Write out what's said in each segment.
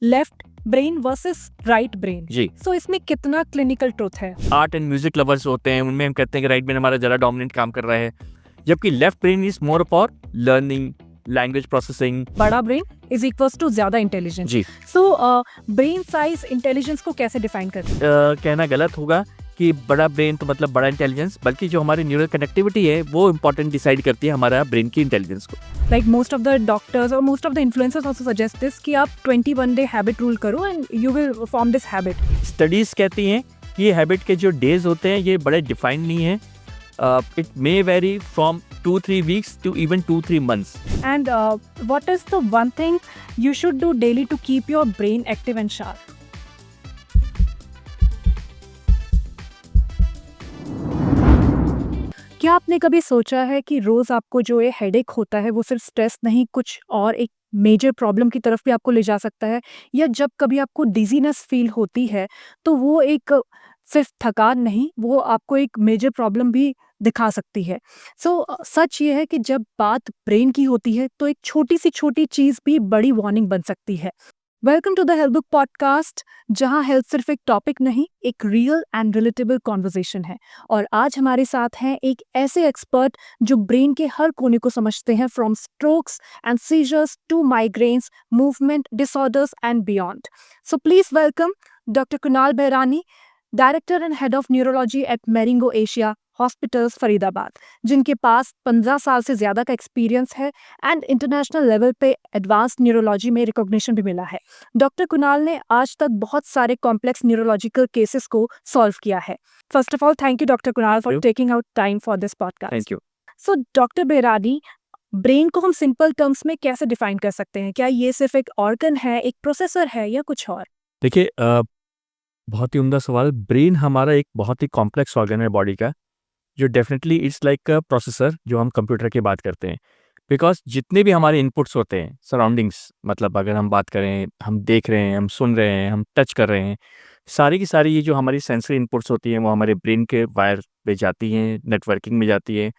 Left brain versus right brain, जी so इसमें कितना क्लिनिकल ट्रुथ है? आर्ट एंड म्यूजिक लवर्स होते हैं, उनमें हम कहते हैं कि राइट ब्रेन हमारा ज़्यादा डोमिनेंट काम कर रहा है, जबकि left brain is more for learning, language processing. बड़ा ब्रेन इज इक्वल्स टू ज्यादा इंटेलिजेंस। जी सो ब्रेन साइज इंटेलिजेंस को कैसे डिफाइन करते हैं? कहना गलत होगा कि बड़ा ब्रेन तो मतलब बड़ा इंटेलिजेंस, बल्कि जो हमारी न्यूरल कनेक्टिविटी है वो इंपॉर्टेंट डिसाइड करती है हमारा ब्रेन की इंटेलिजेंस को। Like most of the doctors और most of the influencers also suggest this कि आप 21 डे हैबिट रूल करो and you will form this habit. Studies कहती हैं कि ये हैबिट के जो डेज होते हैं ये बड़े डिफाइन नहीं है, it may very from 2-3 weeks to even 2-3 months. And what is the one thing you should do daily to keep your brain active and sharp? क्या आपने कभी सोचा है कि रोज आपको जो ये हेडेक होता है वो सिर्फ स्ट्रेस नहीं, कुछ और एक मेजर प्रॉब्लम की तरफ भी आपको ले जा सकता है? या जब कभी आपको डिजीनेस फील होती है तो वो एक सिर्फ थकान नहीं, वो आपको एक मेजर प्रॉब्लम भी दिखा सकती है। सो सच ये है कि जब बात ब्रेन की होती है तो एक छोटी सी छोटी चीज भी बड़ी वार्निंग बन सकती है। Welcome to the health book podcast, जहां हेल्थ सिर्फ एक टॉपिक नहीं, एक रियल एंड रिलेटेबल कॉन्वर्जेशन है। और आज हमारे साथ हैं एक ऐसे एक्सपर्ट जो ब्रेन के हर कोने को समझते हैं, from strokes and seizures to migraines, movement disorders and beyond. So please welcome doctor Kunal Behrani, director and head of neurology at Marengo Asia hospitals Faridabad, जिनके पास 15 साल से ज्यादा का एक्सपीरियंस है एंड इंटरनेशनल लेवल पे एडवांस न्यूरोलॉजी में रिकॉग्निशन भी मिला है। डॉक्टर कुणाल ने आज तक बहुत सारे कॉम्प्लेक्स न्यूरोलॉजिकल केसेस को सॉल्व किया है। First of all thank you doctor Kunal for taking out time for this podcast. Thank you. So doctor Behrani, brain को हम सिंपल टर्म्स में कैसे डिफाइन कर सकते हैं? क्या ये सिर्फ एक ऑर्गन है, एक प्रोसेसर है, या कुछ और? देखिए बहुत ही उम्दा सवाल। ब्रेन हमारा एक बहुत ही कॉम्प्लेक्स ऑर्गन है बॉडी का, जो definitely it's like a processor, जो हम कंप्यूटर की बात करते हैं। बिकॉज जितने भी हमारे इनपुट्स होते हैं, सराउंडिंग्स, मतलब अगर हम बात करें, हम देख रहे हैं, हम सुन रहे हैं, हम टच कर रहे हैं, सारी की सारी ये जो हमारी सेंसरी इनपुट्स होती हैं वो हमारे ब्रेन के वायर पे जाती हैं, नेटवर्किंग में जाती है।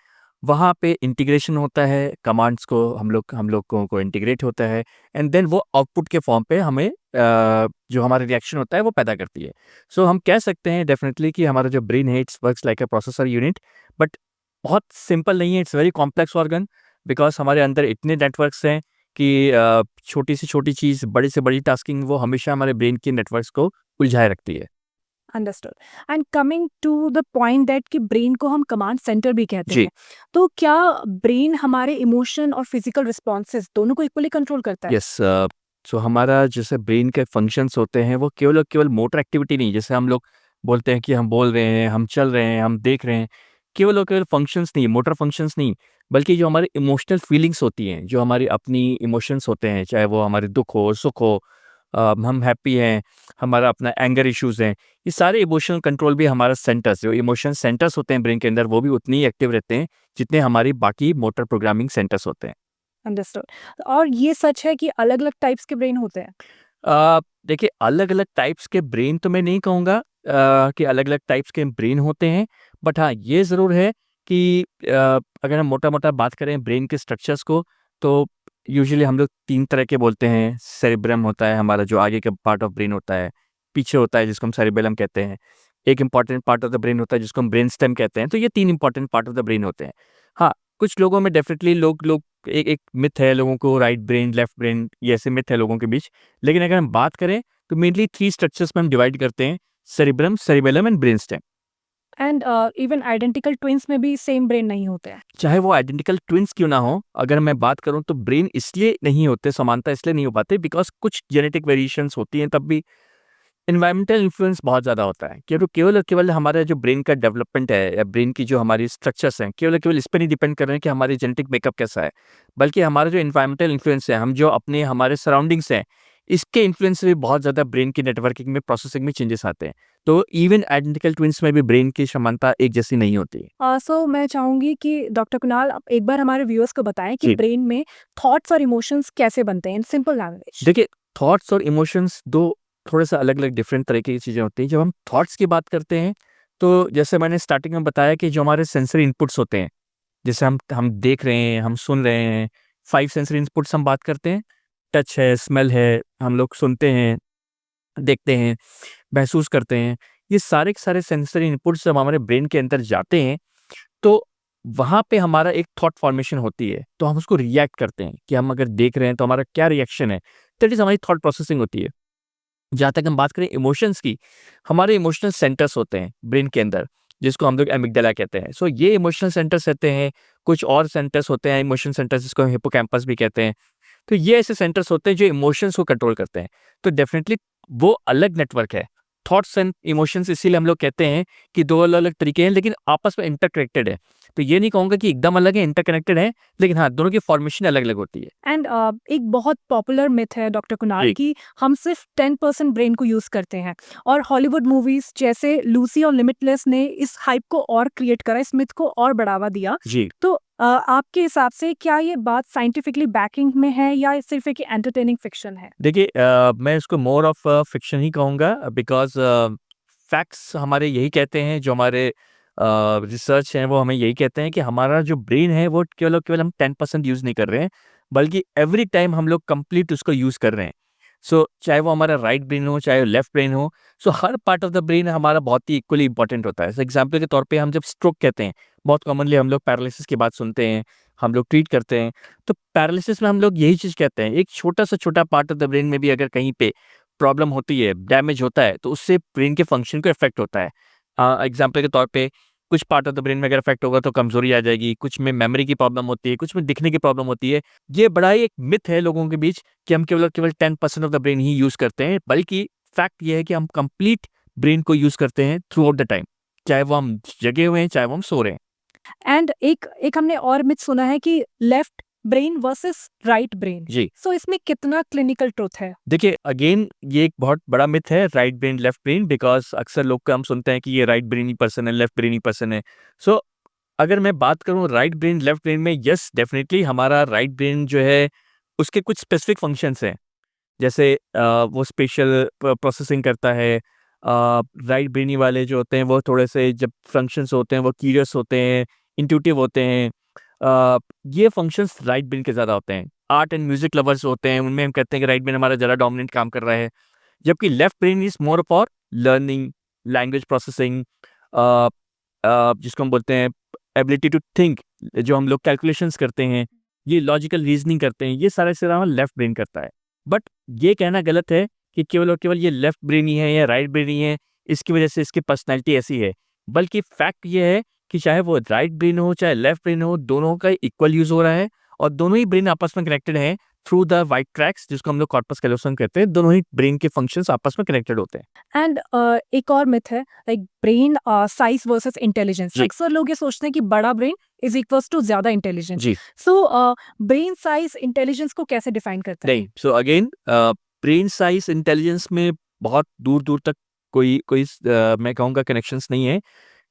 वहाँ पे इंटीग्रेशन होता है, कमांड्स को हम लोग को इंटीग्रेट होता है, एंड देन वो आउटपुट के फॉर्म पे हमें जो हमारा रिएक्शन होता है वो पैदा करती है। सो हम कह सकते हैं डेफिनेटली कि हमारा जो ब्रेन है it's works like a processor unit, but बहुत सिंपल नहीं है, it's very complex organ. Because हमारे अंदर इतने नेटवर्क्स हैं कि छोटी से छोटी चीज़, बड़ी से बड़ी टास्किंग, वो हमेशा हमारे ब्रेन के नेटवर्क्स को उलझाए रखती है। Understood. And coming to the point that कि ब्रेन को हम कमांड सेंटर भी कहते जी हैं, तो क्या ब्रेन हमारे इमोशन और फिजिकल रिस्पॉन्सेज दोनों को इक्वली कंट्रोल करता है? यस। सो हमारा जैसे ब्रेन के फंक्शंस होते हैं वो केवल और केवल मोटर एक्टिविटी नहीं, जैसे हम लोग बोलते हैं कि हम बोल रहे हैं, हम चल रहे हैं, हम देख रहे हैं, केवल और केवल फंक्शंस नहीं, मोटर फंक्शंस नहीं, बल्कि जो हमारी इमोशनल फीलिंग्स होती हैं, जो हमारी अपनी इमोशंस होते हैं, चाहे वो हमारे दुख हो, सुख हो, हम हैप्पी हैं, हमारा अपना एंगर इश्यूज हैं, ये सारे इमोशनल कंट्रोल भी हमारा सेंटर्स, जो इमोशन सेंटर्स होते हैं ब्रेन के अंदर, वो भी उतनी ही एक्टिव रहते हैं जितने हमारी बाकी मोटर प्रोग्रामिंग सेंटर्स होते हैं। अंडरस्टूड। और ये सच है कि अलग अलग टाइप्स के ब्रेन होते हैं? देखिए अलग अलग टाइप्स के ब्रेन तो मैं नहीं कहूँगा कि अलग अलग टाइप्स के ब्रेन होते हैं, बट हाँ ये ज़रूर है कि अगर हम मोटा मोटा बात करें ब्रेन के स्ट्रक्चर्स को, तो यूजुअली हम लोग 3 तरह के बोलते हैं। सेरेब्रम होता है हमारा, जो आगे का पार्ट ऑफ ब्रेन होता है, पीछे होता है जिसको हम सेरिबेलम कहते हैं, एक important part of the brain होता है जिसको हम ब्रेन स्टेम कहते हैं। तो ये 3 important part of the brain होते हैं। हाँ, कुछ लोगों में डेफिनेटली लोग लोग एक एक मिथ है लोगों को, राइट ब्रेन लेफ्ट ब्रेन, ये ऐसे मिथ है लोगों के बीच। लेकिन अगर हम बात करें तो मेनली 3 स्ट्रक्चर्स में हम डिवाइड करते हैं: cerebrum, cerebellum and brain stem. And even identical twins में भी सेम ब्रेन नहीं होते हैं? चाहे वो आइडेंटिकल ट्विंस क्यों ना हो, अगर मैं बात करूं तो ब्रेन इसलिए नहीं होते, समानता इसलिए नहीं हो पाते, बिकॉज कुछ जेनेटिक वेरिएशंस होती हैं, तब भी एनवायरमेंटल इन्फ्लुएंस बहुत ज़्यादा होता है। क्योंकि केवल और केवल हमारा जो ब्रेन का डेवलपमेंट है, या ब्रेन की जो हमारी स्ट्रक्चर्स हैं, केवल और केवल इस पे नहीं डिपेंड कर रहे हैं कि हमारी जेनेटिक मेकअप कैसा है, बल्कि हमारा जो एनवायरमेंटल इन्फ्लुएंस है, हम जो अपने हमारे सराउंडिंग्स हैं, इसके इन्फ्लुएंस से भी बहुत ज़्यादा ब्रेन की नेटवर्किंग में, प्रोसेसिंग में चेंजेस आते हैं। तो इवन आइडेंटिकल ट्विंस में भी ब्रेन की समानता एक जैसी नहीं होती। सो मैं चाहूंगी कि डॉक्टर कुणाल आप एक बार हमारे व्यूअर्स को बताएं कि जी ब्रेन में थॉट्स और इमोशंस कैसे बनते हैं इन सिंपल लैंग्वेज। देखिए, थॉट्स और इमोशंस दो थोड़े सा अलग अलग डिफरेंट तरीके की चीज़ें होती हैं। जब हम थॉट्स की बात करते हैं, तो जैसे मैंने स्टार्टिंग में बताया कि जो हमारे सेंसरी इनपुट्स होते हैं, जैसे हम देख रहे हैं, हम सुन रहे हैं, 5 सेंसरी इनपुट्स हम बात करते हैं, टच है, स्मेल है, हम लोग सुनते हैं, देखते हैं, महसूस करते हैं। ये सारे के सारे सेंसरी इनपुट्स जब हमारे ब्रेन के अंदर जाते हैं, तो वहाँ पे हमारा एक थॉट फॉर्मेशन होती है। तो हम उसको रिएक्ट करते हैं कि हम अगर देख रहे हैं तो हमारा क्या रिएक्शन है, दैट इज़ हमारी थॉट प्रोसेसिंग होती है। जहाँ तक हम बात करें इमोशंस की, हमारे इमोशनल सेंटर्स होते हैं ब्रेन के अंदर, जिसको हम लोग एमिग्डाला कहते हैं। सो ये इमोशनल सेंटर्स रहते हैं, कुछ और सेंटर्स होते हैं इमोशन सेंटर्स, जिसको हम हिप्पोकैम्पस भी कहते हैं। तो ये ऐसे सेंटर्स होते हैं जो इमोशंस को कंट्रोल करते हैं। तो डेफिनेटली वो अलग नेटवर्क है। थॉट्स एंड इमोशंस इसीलिए हम लोग कहते हैं कि दो अलग-अलग तरीके हैं, लेकिन आपस में इंटरकनेक्टेड है। तो ये नहीं कहूँगा कि एकदम अलग है, इंटरकनेक्टेड है, लेकिन हाँ, दोनों की फॉर्मेशन अलग-अलग होती है। एंड एक बहुत पॉपुलर मिथ है डॉक्टर कुणाल जी। कि हम सिर्फ 10% ब्रेन को यूज करते हैं, और हॉलीवुड मूवीज जैसे लूसी और लिमिटलेस ने इस हाइप को और क्रिएट करा, इस मिथ को और बढ़ावा दिया। जी। तो आपके हिसाब से क्या ये बात साइंटिफिकली बैकिंग में है या सिर्फ एक एंटरटेनिंग फिक्शन है? देखिए मैं इसको मोर ऑफ फिक्शन ही कहूँगा, बिकॉज़ फैक्ट्स हमारे यही कहते हैं, जो हमारे रिसर्च हैं वो हमें यही कहते हैं कि हमारा जो ब्रेन है वो केवल और केवल हम 10% यूज़ नहीं कर रहे हैं, बल्कि एवरी टाइम हम लोग कंप्लीट उसको यूज़ कर रहे हैं। सो चाहे वो हमारा राइट ब्रेन हो, चाहे लेफ्ट ब्रेन हो, सो हर पार्ट ऑफ द ब्रेन हमारा बहुत ही इक्वली इंपॉर्टेंट होता है। सो एग्जाम्पल के तौर पे हम जब स्ट्रोक कहते हैं, बहुत कॉमनली हम लोग पैरालिसिस की बात सुनते हैं, हम लोग ट्रीट करते हैं। तो पैरालिसिस में हम लोग यही चीज़ कहते हैं, एक छोटा से छोटा पार्ट ऑफ द ब्रेन में भी अगर कहीं पे प्रॉब्लम होती है, डैमेज होता है, तो उससे ब्रेन के फंक्शन को इफेक्ट होता है। एग्जाम्पल के तौर पे कुछ पार्ट ऑफ द ब्रेन में अगर इफेक्ट होगा तो कमजोरी आ जाएगी, कुछ में मेमोरी की प्रॉब्लम होती है, कुछ में दिखने की प्रॉब्लम होती है। ये बड़ा ही एक मिथ है लोगों के बीच कि हम केवल और केवल 10% of the brain he use करते हैं, बल्कि फैक्ट ये है कि हम कंप्लीट ब्रेन को यूज करते हैं थ्रू आउट द टाइम, चाहे वो हम जगे हुए हैं, चाहे वो हम सो रहे हैं। एंड एक एक हमने और मिथ सुना है कि left brain versus right brain. जी। सो इसमें कितना क्लिनिकल ट्रुथ है? देखिए अगेन ये एक बहुत बड़ा मिथ है, right brain left brain, because अक्सर लोग का हम सुनते हैं कि ये राइट ब्रेन ही पर्सन है, लेफ्ट ब्रेन ही पर्सन है। सो अगर मैं बात करूं राइट ब्रेन लेफ्ट ब्रेन में, यस डेफिनेटली हमारा राइट ब्रेन जो है उसके कुछ स्पेसिफिक फंक्शंस हैं, जैसे वो स्पेशल प्रोसेसिंग करता है। राइट ब्रेनी वाले जो होते हैं वो थोड़े से जब फंक्शंस होते हैं वो क्यूरियस होते हैं, इंट्यूटिव होते हैं। ये फंक्शंस राइट ब्रेन के ज़्यादा होते हैं। आर्ट एंड म्यूजिक लवर्स होते हैं, उनमें हम कहते हैं कि राइट ब्रेन हमारा ज़्यादा डोमिनेंट काम कर रहा है, जबकि left brain is more for learning, language processing, जिसको हम बोलते हैं एबिलिटी टू थिंक, जो हम लोग कैलकुलेशंस करते हैं, ये लॉजिकल रीजनिंग करते हैं, ये सारा से हमारा लेफ्ट ब्रेन करता है। बट ये कहना गलत है कि केवल और केवल ये लेफ्ट ब्रेन ही है या राइट ब्रेन ही है, इसकी वजह से इसकी पर्सनैलिटी ऐसी है। बल्कि फैक्ट ये है कि चाहे वो राइट ब्रेन हो चाहे लेफ्ट ब्रेन हो, दोनों का इक्वल यूज हो रहा है, और दोनों ही ब्रेन आपस में कनेक्टेड हैं थ्रू द वाइट ट्रैक्स, जिसको हम लोग कॉर्पस कैलोसम कहते हैं। दोनों ही ब्रेन के फंक्शंस आपस में कनेक्टेड होते हैं। एंड एक और मिथ है like brain size versus intelligence. जी। अक्सर लोग ये सोचते हैं कि बड़ा ब्रेन इज इक्वल्स टू ज्यादा इंटेलिजेंस। जी। सो ब्रेन साइज इंटेलिजेंस को कैसे डिफाइन करता है? नहीं, so again brain size intelligence में बहुत दूर-दूर तक कोई मैं कहूँगा कनेक्शंस नहीं है,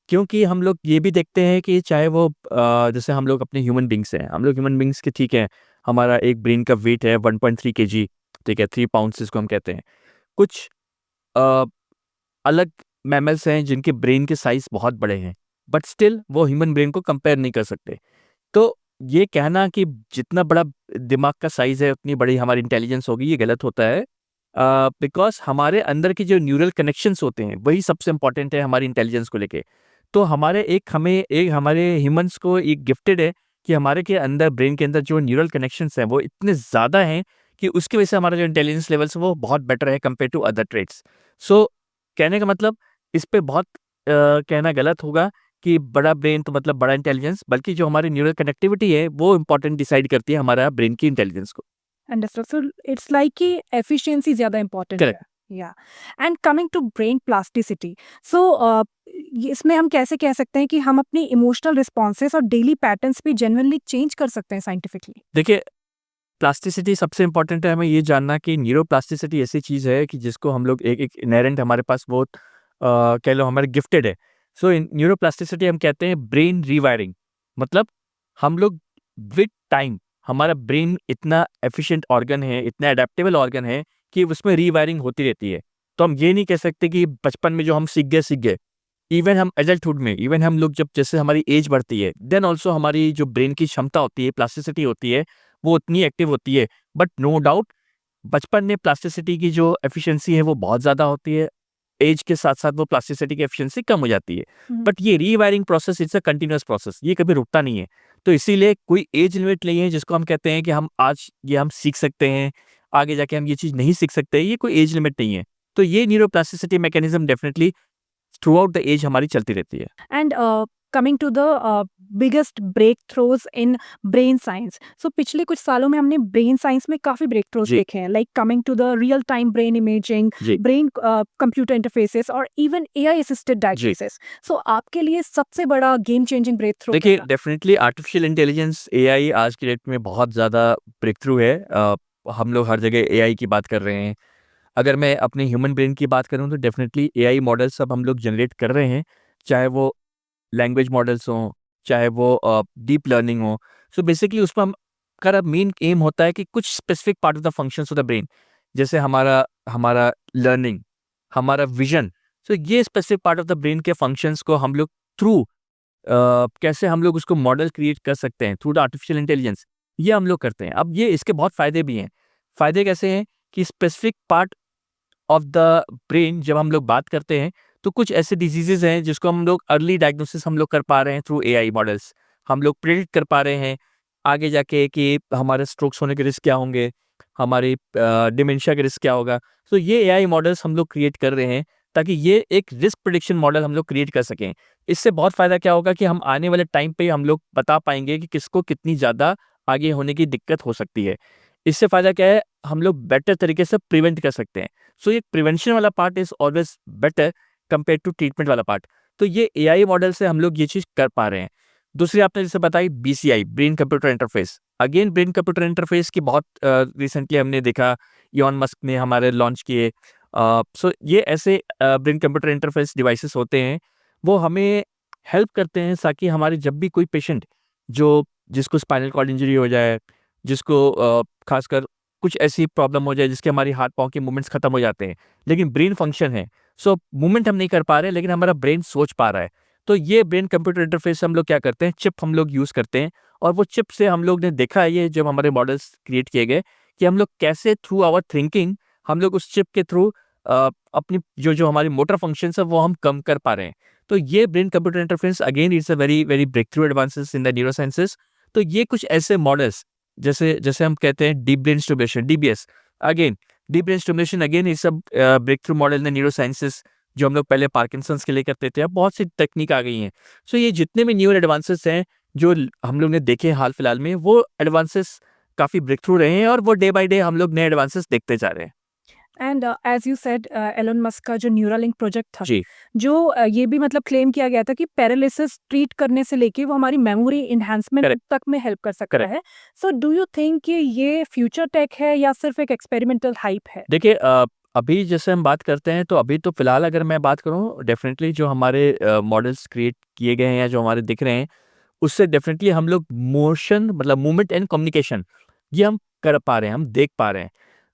क्योंकि हम लोग ये भी देखते हैं कि चाहे वो जैसे हम लोग अपने ह्यूमन बीइंग्स हैं, हम लोग ह्यूमन बीइंग्स के ठीक है, हमारा एक ब्रेन का वेट है 1.3 केजी, ठीक है, 3 पाउंड्स जिसको हम कहते हैं। कुछ अ, अलग मैमल्स हैं जिनके ब्रेन के साइज बहुत बड़े हैं, बट स्टिल वो ह्यूमन ब्रेन को कंपेयर नहीं कर सकते। तो ये कहना कि जितना बड़ा दिमाग का साइज़ है, उतनी बड़ी हमारी इंटेलिजेंस होगी, ये गलत होता है। बिकॉज़ हमारे अंदर के जो न्यूरल कनेक्शंस होते हैं, वही सबसे इम्पोर्टेंट है हमारी इंटेलिजेंस को लेके। तो हमारे ह्यूमन्स को एक गिफ्टेड है कि हमारे के अंदर ब्रेन के अंदर जो न्यूरल कनेक्शंस हैं, वो इतने ज़्यादा हैं कि उसकी वजह से हमारा जो इंटेलिजेंस लेवल्स है, वो बहुत बेटर है कंपेयर टू अदर ट्रेट्स। सो कहने का मतलब इस पे बहुत कहना गलत होगा कि बड़ा ब्रेन तो मतलब बड़ा इंटेलिजेंस, बल्कि जो हमारी न्यूरल कनेक्टिविटी है वो इम्पोर्टेंट डिसाइड करती है हमारा ब्रेन की इंटेलिजेंस को। अंडरस्टूड। सो इट्स लाइक कि एफिशिएंसी ज्यादा इंपॉर्टेंट है। Correct. Yeah and coming to brain plasticity, so इसमें हम कैसे कह सकते हैं कि हम अपनी इमोशनल रिस्पॉन्सेस और डेली पैटर्न्स भी जेन्युइनली चेंज कर सकते हैं साइंटिफिकली? देखिए प्लास्टिसिटी सबसे इम्पोर्टेंट है हमें ये जानना कि न्यूरोप्लास्टिसिटी ऐसी चीज़ है कि जिसको हम लोग एक इनहेरेंट हमारे पास वो कह लो हमारे गिफ्टेड है। सो न्यूरोप्लास्टिसिटी हम कहते हैं ब्रेन रीवायरिंग, मतलब हम लोग विद टाइम हमारा ब्रेन इतना एफिशिएंट ऑर्गन है, इतना एडेप्टेबल ऑर्गन है कि उसमें रीवायरिंग होती रहती है। तो हम ये नहीं कह सकते कि बचपन में जो हम सीख गए। इवन हम एडल्टहुड में, इवन हम लोग जब जैसे हमारी एज बढ़ती है, देन ऑल्सो हमारी जो ब्रेन की क्षमता होती है, प्लास्टिसिटी होती है, वो उतनी एक्टिव होती है। बट नो डाउट बचपन में प्लास्टिसिटी की जो एफिशिएंसी है वो बहुत ज़्यादा होती है, एज के साथ साथ वो प्लास्टिसिटी की एफिशिएंसी कम हो जाती है। बट ये rewiring process it's a continuous process, ये कभी रुकता नहीं है। तो इसीलिए कोई एज लिमिट नहीं है जिसको हम कहते हैं कि हम आज ये हम सीख सकते हैं, आगे जाके हम ये चीज़ नहीं सीख सकते, ये कोई एज लिमिट नहीं है। तो ये neuroplasticity mechanism definitely throughout the age हमारी चलती रहती है। And coming to the biggest breakthroughs in brain science, so पिछले कुछ सालों में हमने ब्रेन साइंस में काफ़ी ब्रेक थ्रोज जी। देखे हैं, like coming to the real time brain imaging, जी। ब्रेन कंप्यूटर इंटरफेसेस और इवन एआई असिस्टेड जी। डायग्नोसिस। सो आपके लिए सबसे बड़ा गेम चेंजिंग ब्रेक थ्रो देखिए, क्या डेफिनेटली आर्टिफिशियल इंटेलिजेंस एआई आज की डेट में बहुत ज़्यादा ब्रेक थ्रू है। हम लोग हर जगह एआई की बात कर रहे हैं। अगर मैं अपने ह्यूमन ब्रेन की बात करूँ तो डेफिनेटली एआई मॉडल्स अब हम लोग जनरेट कर रहे हैं, चाहे वो लैंग्वेज मॉडल्स हों, चाहे वो डीप लर्निंग हो। सो बेसिकली उसमें हम का मेन एम होता है कि कुछ specific part of the functions of the brain, जैसे हमारा हमारा लर्निंग, हमारा विजन। सो ये specific part of the brain के फंक्शंस को हम लोग थ्रू कैसे हम लोग उसको मॉडल क्रिएट कर सकते हैं थ्रू द आर्टिफिशियल इंटेलिजेंस, ये हम लोग करते हैं। अब ये इसके बहुत फ़ायदे भी हैं। फ़ायदे कैसे हैं कि specific part of the brain जब हम लोग बात करते हैं, तो कुछ ऐसे डिजीज़ेज़ हैं जिसको हम लोग अर्ली डायग्नोसिस हम लोग कर पा रहे हैं थ्रू एआई मॉडल्स। हम लोग प्रेडिक्ट कर पा रहे हैं आगे जाके कि हमारे स्ट्रोक्स होने के रिस्क क्या होंगे, हमारी डिमेंशिया का रिस्क क्या होगा। तो ये एआई मॉडल्स हम लोग क्रिएट कर रहे हैं ताकि ये एक रिस्क प्रेडिक्शन मॉडल हम लोग क्रिएट कर सकें। इससे बहुत फ़ायदा क्या होगा कि हम आने वाले टाइम पे हम लोग बता पाएँगे कि किसको कितनी ज़्यादा आगे होने की दिक्कत हो सकती है। इससे फ़ायदा क्या है, हम लोग बेटर तरीके से प्रिवेंट कर सकते हैं। सो ये प्रिवेंशन वाला part is always better compare to treatment वाला पार्ट। तो ये एआई मॉडल से हम लोग ये चीज़ कर पा रहे हैं। दूसरी आपने जैसे बताई BCI, brain computer interface. Again brain computer interface की बहुत रिसेंटली हमने देखा, इलॉन मस्क ने हमारे लॉन्च किए। सो ये ऐसे ब्रेन कंप्यूटर इंटरफेस डिवाइसेस होते हैं, वो हमें हेल्प करते हैं ताकि हमारे जब भी कोई पेशेंट जो जिसको स्पाइनल कॉर्ड इंजरी हो जाए, जिसको खासकर कुछ ऐसी प्रॉब्लम हो जाए जिसके हमारी हाथ-पाँव के मूवमेंट्स खत्म हो जाते हैं, लेकिन ब्रेन फंक्शन है। सो मूवमेंट हम नहीं कर पा रहे हैं, लेकिन हमारा ब्रेन सोच पा रहा है। तो ये ब्रेन कंप्यूटर इंटरफेस से हम लोग क्या करते हैं, चिप हम लोग यूज़ करते हैं, और वो चिप से हम लोग ने देखा है, ये जब हमारे मॉडल्स क्रिएट किए गए, कि हम लोग कैसे थ्रू आवर थिंकिंग हम लोग उस चिप के थ्रू अपनी जो हमारी मोटर फंक्शंस है वो हम कम कर पा रहे हैं। तो ये brain computer interface again it's a very very breakthrough advances in the neurosciences. तो ये कुछ ऐसे मॉडल्स, जैसे जैसे हम कहते हैं deep brain stimulation, DBS. Again deep brain stimulation again is a breakthrough model in the neurosciences, जो हम लोग पहले पार्किंसंस के लिए करते थे, अब बहुत सी तकनीक आ गई हैं। सो ये जितने भी न्यूरो एडवांसेस हैं जो हम लोग ने देखे हैं हाल फिलहाल में, वो एडवांसेस काफ़ी ब्रेक थ्रू रहे हैं, और वो डे बाय डे हम लोग नए एडवांसेस देखते जा रहे हैं। And as you said, Elon Musk का जो न्यूरालिंक प्रोजेक्ट था, जी। जो ये भी मतलब क्लेम किया गया था कि पैरालिसिस ट्रीट करने से लेके वो हमारी मेमोरी इन्हांसमेंट करेक्ट। तक में हेल्प कर सकता करेक्ट। है। सो डू यू थिंक कि ये फ्यूचर टेक है या सिर्फ एक एक्सपेरिमेंटल हाइप है? देखिए, अभी जैसे हम बात करते हैं, तो अभी तो फिलहाल अगर मैं बात करूँ, डेफिनेटली जो हमारे मॉडल्स क्रिएट किए गए हैं या जो हमारे दिख रहे हैं, उससे डेफिनेटली हम लोग मोशन मतलब मूवमेंट एंड कम्युनिकेशन ये हम कर पा रहे हैं, हम देख पा रहे हैं।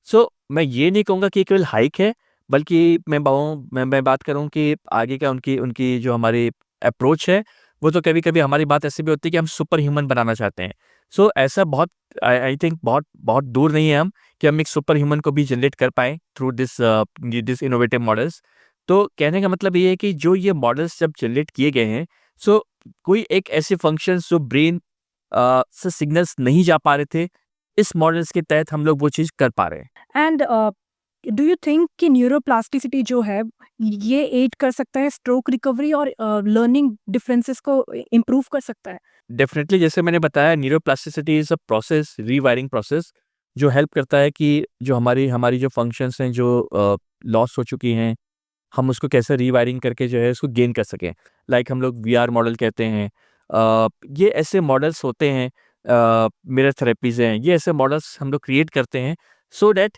सो मैं ये नहीं कहूँगा कि केवल हाइक है, बल्कि मैं बात करूँ कि आगे का उनकी उनकी जो हमारी अप्रोच है, वो तो कभी-कभी हमारी बात ऐसी भी होती है कि हम सुपर ह्यूमन बनाना चाहते हैं। सो ऐसा बहुत आई आई थिंक बहुत बहुत दूर नहीं है हम, कि हम एक सुपर ह्यूमन को भी जनरेट कर पाएँ थ्रू दिस इनोवेटिव मॉडल्स। तो कहने का मतलब ये है कि जो ये मॉडल्स जब जनरेट किए गए हैं, सो कोई एक ऐसे फंक्शंस जो ब्रेन से सिग्नल्स नहीं जा पा रहे थे, इस मॉडल्स के तहत हम लोग वो चीज़ कर पा रहे हैं। एंड डू यू थिंक कि न्यूरोप्लास्टिसिटी जो है, ये एड कर सकता है स्ट्रोक रिकवरी और लर्निंग डिफरेंसेस को इम्प्रूव कर सकता है? डेफिनेटली जैसे मैंने बताया, neuroplasticity is a process, rewiring process, जो हेल्प करता है कि जो हमारी हमारी जो फंक्शंस हैं जो लॉस हो चुकी हैं, हम उसको कैसे रीवायरिंग करके जो है उसको गेन कर सकें। लाइक हम लोग वीआर मॉडल कहते हैं। ये ऐसे मॉडल्स होते हैं, मिरर थेरेपीज़ हैं, ये ऐसे मॉडल्स हम लोग क्रिएट करते हैं सो दैट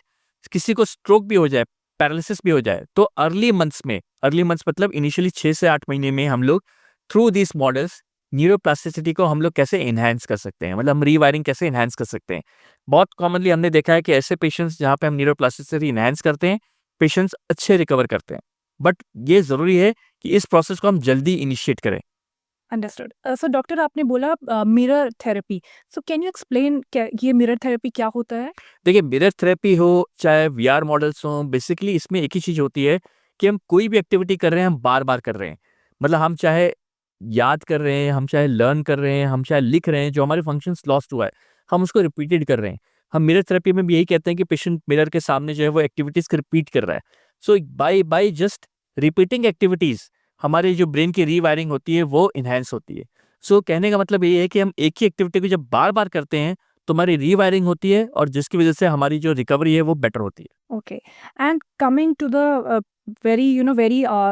किसी को स्ट्रोक भी हो जाए, पैरालिसिस भी हो जाए, तो अर्ली मंथ्स मतलब इनिशियली 6 से 8 महीने में हम लोग थ्रू दिस मॉडल्स न्यूरोप्लास्टिसिटी को हम लोग कैसे एनहांस कर सकते हैं, मतलब हम रीवायरिंग कैसे एनहांस कर सकते हैं। बहुत कॉमनली हमने देखा है कि ऐसे पेशेंट्स जहाँ पे हम न्यूरोप्लास्टिसिटी एनहांस करते हैं, पेशेंट्स अच्छे रिकवर करते हैं। बट ये ज़रूरी है कि इस प्रोसेस को हम जल्दी इनिशिएट करें। अंडरस्टूड। सो डॉक्टर आपने बोला mirror therapy, so can you explain क्या ये मिरर थेरेपी क्या होता है? देखिए, मिरर थेरेपी हो चाहे वीआर मॉडल्स हों, बेसिकली इसमें एक ही चीज़ होती है कि हम कोई भी एक्टिविटी कर रहे हैं, हम बार-बार कर रहे हैं। मतलब हम चाहे याद कर रहे हैं, हम चाहे लर्न कर रहे हैं, हम चाहे लिख रहे हैं, जो हमारे फंक्शंस लॉस्ट हुआ है, हम उसको रिपीटेड कर रहे हैं। हम मिरर थेरेपी में भी यही कहते हैं कि पेशेंट मिरर के सामने जो है वो एक्टिविटीज़ को रिपीट कर रहा है। सो बाय जस्ट रिपीटिंग एक्टिविटीज़ हमारे जो ब्रेन की रीवायरिंग होती है वो एनहांस होती है। सो कहने का मतलब ये है कि हम एक ही एक्टिविटी को जब बार-बार करते हैं तो हमारी रीवायरिंग होती है और जिसकी वजह से हमारी जो रिकवरी है वो बेटर होती है। Okay. And coming to the very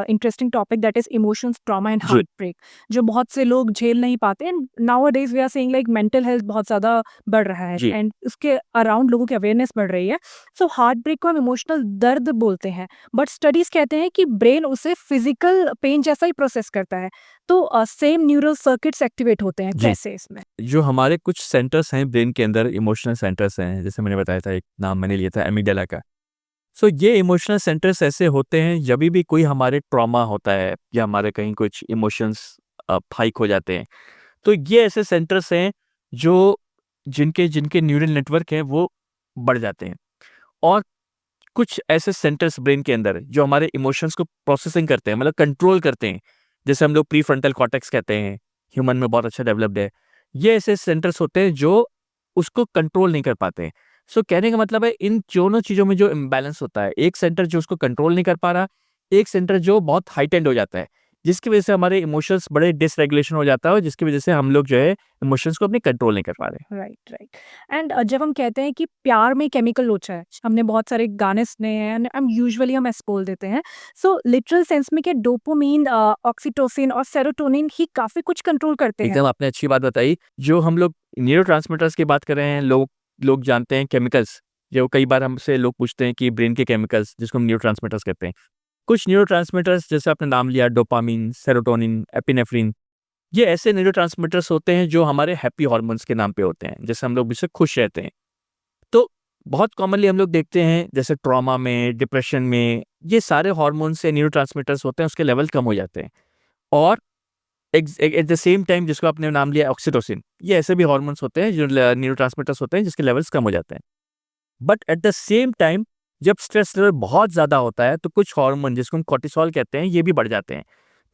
interesting topic, that is emotions, trauma and ji, heartbreak, जो बहुत से लोग झेल नहीं पाते, and nowadays we are seeing like mental health बहुत ज़्यादा बढ़ रहा है जी। and उसके अराउंड लोगों की अवेयरनेस बढ़ रही है। सो हार्ट ब्रेक को हम इमोशनल दर्द बोलते हैं, बट स्टडीज कहते हैं कि ब्रेन उसे फिजिकल पेन जैसा ही प्रोसेस करता है। तो सेम न्यूरल सर्किट्स एक्टिवेट होते हैं, जी। कैसे इसमें? जो हमारे कुछ सेंटर्स हैं ब्रेन के अंदर, इमोशनल सेंटर्स हैं, जैसे मैंने बताया था, एक नाम मैंने लिया था एमिगडाला का। सो ये इमोशनल सेंटर्स ऐसे होते हैं जभी भी कोई हमारे ट्रॉमा होता है या हमारे कहीं कुछ इमोशंस हाइक हो जाते हैं, तो ये ऐसे सेंटर्स हैं जो जिनके जिनके न्यूरल नेटवर्क हैं वो बढ़ जाते हैं। और कुछ ऐसे सेंटर्स ब्रेन के अंदर जो हमारे इमोशंस को प्रोसेसिंग करते हैं, मतलब कंट्रोल करते हैं, जैसे हम लोग प्रीफ्रंटल कॉर्टेक्स कहते हैं, ह्यूमन में बहुत अच्छा डेवलप्ड है। ये ऐसे सेंटर्स होते हैं जो उसको कंट्रोल नहीं कर पाते हैं। सो कहने का मतलब है इन दोनों चीज़ों में जो इम्बैलेंस होता है, एक सेंटर जो उसको कंट्रोल नहीं कर पा रहा, एक सेंटर जो बहुत हाइटेंड हो जाता है, जिसकी वजह से हमारे इमोशंस बड़े डिसरेगुलेशन हो जाता है और जिसकी वजह से हम लोग जो है इमोशंस को अपने कंट्रोल नहीं कर पा रहे। Right, right. एंड जब हम कहते हैं कि प्यार में केमिकल लोचा है, हमने बहुत सारे गाने सुने हैं एंड हम यूजुअली हम ऐसे बोल देते हैं। सो लिटरल सेंस में क्या डोपामिन, ऑक्सीटोसिन और सेरोटोनिन ही काफी कुछ कंट्रोल करते हैं? एकदम आपने अच्छी बात बताई। जो हम लोग न्यूरोट्रांसमीटर्स की बात कर रहे हैं, लोग लोग जानते हैं केमिकल्स, जो कई बार हमसे लोग पूछते हैं कि ब्रेन के केमिकल्स जिसको हम न्यूरोट्रांसमीटर्स कहते हैं। कुछ न्यूरोट्रांसमीटर्स जैसे आपने नाम लिया डोपामाइन, सेरोटोनिन, एपिनेफ्रिन, ये ऐसे न्यूरोट्रांसमीटर्स होते हैं जो हमारे हैप्पी हार्मोन्स के नाम पे होते हैं, जैसे हम लोग इससे खुश रहते हैं। तो बहुत कॉमनली हम लोग देखते हैं जैसे ट्रॉमा में, डिप्रेशन में, ये सारे हार्मोन्स या न्यूरोट्रांसमीटर्स होते हैं, उसके लेवल कम हो जाते हैं। और एट द सेम टाइम जिसको आपने नाम लिया ऑक्सीटोसिन, ये ऐसे भी हार्मोन्स होते हैं जो न्यूरोट्रांसमीटर्स होते हैं जिसके लेवल्स कम हो जाते हैं। But at the same time जब स्ट्रेस लेवल बहुत ज़्यादा होता है तो कुछ हार्मोन जिसको हम कॉर्टिसोल कहते हैं ये भी बढ़ जाते हैं।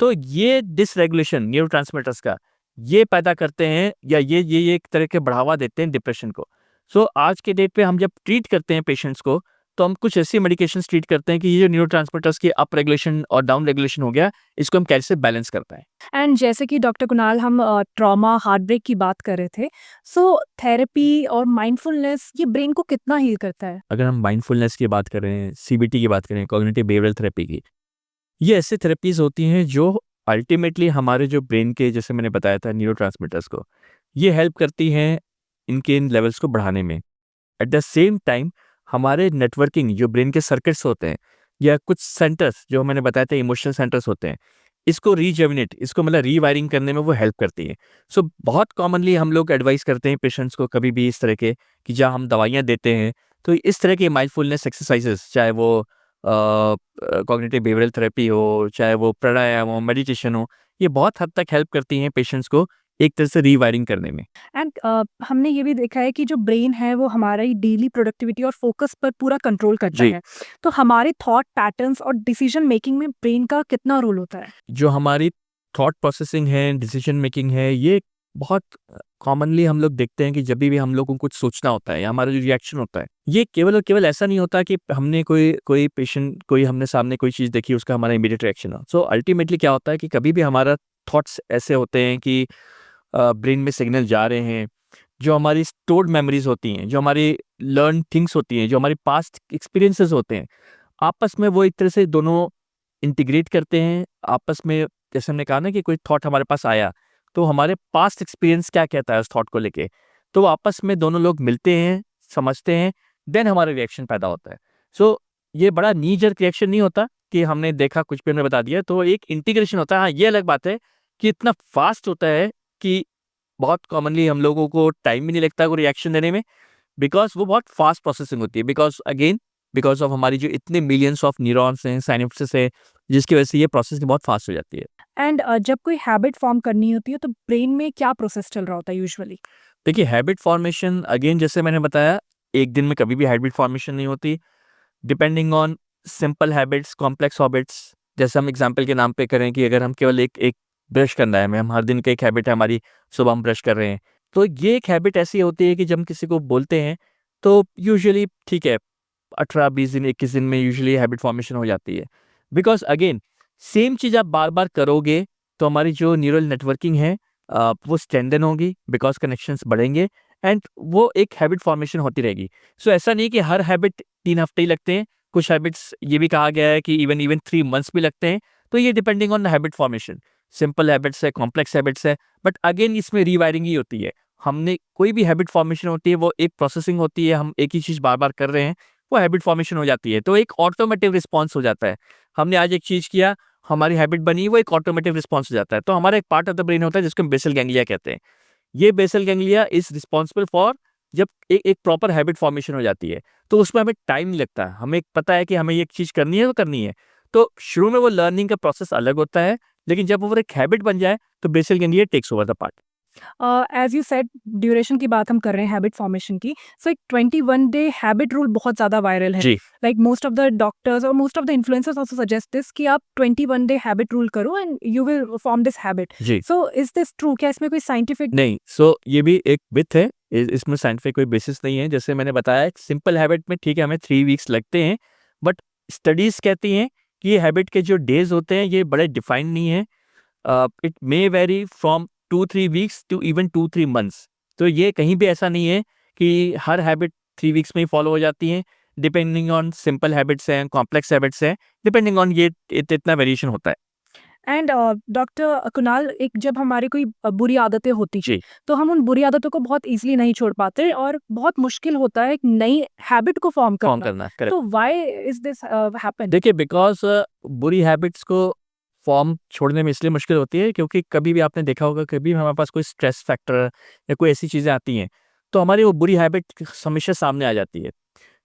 तो ये डिसरेगुलेशन न्यूरोट्रांसमीटर्स का ये पैदा करते हैं या ये एक तरह के बढ़ावा देते हैं डिप्रेशन को। सो आज के डेट पे हम जब ट्रीट करते हैं पेशेंट्स को, तो हम कुछ ऐसी मेडिकेशंस ट्रीट करते हैं कि ये जो न्यूरोट्रांसमीटर्स की अप रेगुलेशन और डाउन रेगुलेशन हो गया, इसको हम कैसे बैलेंस कर पाएँ। एंड जैसे कि डॉक्टर कुणाल हम ट्रॉमा, हार्ट ब्रेक की बात कर रहे थे, सो थेरेपी और माइंडफुलनेस ये ब्रेन को कितना हील करता है? अगर हम माइंडफुलनेस की बात करें, सीबीटी की बात करें, कॉग्निटिव बिहेवियरल थेरेपी की, ये ऐसी थेरेपीज़ होती हैं जो अल्टीमेटली हमारे जो ब्रेन के जैसे मैंने बताया था न्यूरोट्रांसमीटर्स को, ये हेल्प करती हैं इनके इन लेवल्स को बढ़ाने में। एट द सेम टाइम हमारे नेटवर्किंग जो ब्रेन के सर्किट्स होते हैं या कुछ सेंटर्स जो मैंने बताया था इमोशनल सेंटर्स होते हैं, इसको रीजेमिनेट इसको मतलब रीवायरिंग करने में वो हेल्प करती है। सो बहुत कॉमनली हम लोग एडवाइस करते हैं पेशेंट्स को कभी भी इस तरह के कि जहाँ हम दवाइयाँ देते हैं, तो इस तरह के माइंडफुलनेस एक्सरसाइजेस चाहे वो कॉग्निटिव बिहेवियरल थेरेपी हो, चाहे वो प्राणायाम हो, मेडिटेशन हो, ये बहुत हद तक हेल्प करती हैं पेशेंट्स को एक तरह से रीवायरिंग करने में। एंड हमने ये भी देखा है कि जो ब्रेन है वो हमारी डेली प्रोडक्टिविटी और फोकस पर पूरा कंट्रोल करता जी। है। तो हमारे थॉट पैटर्न्स और डिसीजन मेकिंग में ब्रेन का कितना रोल होता है? जो हमारी थॉट प्रोसेसिंग है, डिसीजन मेकिंग है, ये बहुत कॉमनली हम लोग देखते हैं कि जब भी हम लोगों को कुछ सोचना होता है या हमारा जो रिएक्शन होता है, ये केवल और केवल ऐसा नहीं होता कि हमने कोई हमने सामने कोई चीज़ देखी उसका हमारा इमीडिएट रिएक्शन हो। सो अल्टीमेटली क्या होता है कि कभी भी हमारा थॉट्स ऐसे होते हैं कि ब्रेन में सिग्नल जा रहे हैं, जो हमारी स्टोर्ड मेमोरीज होती हैं, जो हमारी लर्न थिंग्स होती हैं, जो हमारी पास्ट एक्सपीरियंसेस होते हैं, आपस में वो एक तरह से दोनों इंटीग्रेट करते हैं। आपस में जैसे हमने कहा ना कि कोई थॉट हमारे पास आया, तो हमारे पास्ट एक्सपीरियंस क्या कहता है उस थॉट को लेके, तो आपस में दोनों लोग मिलते हैं, समझते हैं, देन हमारा रिएक्शन पैदा होता है। सो ये बड़ा नी जर्क रिएक्शन नहीं होता कि हमने देखा कुछ भी हमने बता दिया, तो एक इंटीग्रेशन होता है। हाँ, ये अलग बात है कि इतना फास्ट होता है कि बहुत कॉमनली हम लोगों को टाइम भी नहीं लगता कोई रिएक्शन देने में, बिकॉज़ वो बहुत फास्ट प्रोसेसिंग होती है। बिकॉज़ ऑफ हमारी जो इतने मिलियंस ऑफ न्यूरॉन्स हैं, सिनेप्सेस है, जिसकी वजह से ये प्रोसेसिंग बहुत फास्ट हो जाती है। एंड जब कोई हैबिट फॉर्म करनी होती है तो ब्रेन में क्या प्रोसेस चल रहा होता है यूजुअली? देखिए हैबिट फॉर्मेशन अगेन जैसे मैंने बताया, एक दिन में कभी भी हैबिट फॉर्मेशन नहीं होती। Depending on simple habits, complex habits, जैसे हम एग्जांपल के नाम पे करें कि अगर हम केवल एक एक ब्रश करना है हमें, हम हर दिन का एक हैबिट है हमारी, सुबह हम ब्रश कर रहे हैं, तो ये एक हैबिट ऐसी होती है कि जब हम किसी को बोलते हैं तो यूजुअली ठीक है 18-20 दिन 21 दिन में यूजुअली हैबिट फॉर्मेशन हो जाती है। बिकॉज अगेन सेम चीज़ आप बार बार करोगे तो हमारी जो न्यूरल नेटवर्किंग है वो स्ट्रेंथन होगी, बिकॉज कनेक्शंस बढ़ेंगे एंड वो एक हैबिट फॉर्मेशन होती रहेगी। सो ऐसा नहीं कि हर हैबिट 3 हफ्ते ही लगते हैं, कुछ हैबिट्स ये भी कहा गया है कि इवन इवन 3 मंथ्स भी लगते हैं। तो ये depending on habit formation, simple habits है, कॉम्प्लेक्स हैबिट्स है, बट अगेन इसमें रीवायरिंग ही होती है। हमने कोई भी हैबिट फॉर्मेशन होती है वो एक प्रोसेसिंग होती है, हम एक ही चीज़ बार बार कर रहे हैं, वो हैबिट फॉर्मेशन हो जाती है, तो एक ऑटोमेटिक रिस्पॉन्स हो जाता है। हमने आज एक चीज़ किया, हमारी हैबिट बनी, वो एक ऑटोमेटिक रिस्पॉन्स हो जाता है। तो हमारा एक पार्ट ऑफ द ब्रेन होता है जिसको हम बेसल गैंग्लिया कहते हैं। ये basal ganglia is responsible for जब एक एक प्रॉपर हैबिट फॉर्मेशन हो जाती है, तो उसमें हमें टाइम नहीं लगता, हमें पता है कि हमें ये चीज़ करनी है तो करनी है। तो शुरू में वो लर्निंग का प्रोसेस अलग होता है, लेकिन जब वो एक हैबिट बन जाए तो basal ganglia takes over the part. As you said, duration की बात हम कर रहे हैं हैबिट फॉर्मेशन की, सो एक 21 डे हैबिट रूल बहुत ज़्यादा वायरल है। जी like most of the doctors और most of the influencers also suggest this कि आप 21 डे हैबिट रूल करो and you will form this habit. जी सो इज दिस ट्रू? क्या इसमें कोई साइंटिफिक? नहीं, सो ये भी एक मिथ है, इसमें साइंटिफिक कोई बेसिस नहीं है। जैसे मैंने बताया एक सिंपल हैबिट में ठीक है हमें 3 वीक्स लगते हैं, बट स्टडीज कहती हैं कि ये हैबिट के जो डेज होते हैं ये बड़े डिफाइंड नहीं है। It may very from 2-3 weeks to even 2-3 months. तो ये कहीं भी ऐसा नहीं है कि हर हैबिट 3 वीक्स में ही फॉलो हो जाती है। डिपेंडिंग ऑन सिंपल हैबिट्स हैं, कॉम्प्लेक्स हैबिट्स हैं, डिपेंडिंग ऑन ये इतना वेरिएशन होता है। एंड डॉक्टर कुणाल, एक जब हमारी कोई बुरी आदतें होती हैं जी, तो हम उन बुरी आदतों को बहुत इजीली नहीं छोड़ पाते और बहुत मुश्किल होता है एक नई हैबिट को फॉर्म फॉर्म करना। करना करेक्ट। तो व्हाई इज दिस हैपन? देखिए बिकॉज बुरी हैबिट्स को फॉर्म छोड़ने में इसलिए मुश्किल होती है क्योंकि कभी भी आपने देखा होगा, कभी भी हमारे पास कोई स्ट्रेस फैक्टर या कोई ऐसी चीज़ें आती हैं तो हमारी वो बुरी हैबिट हमेशा सामने आ जाती है।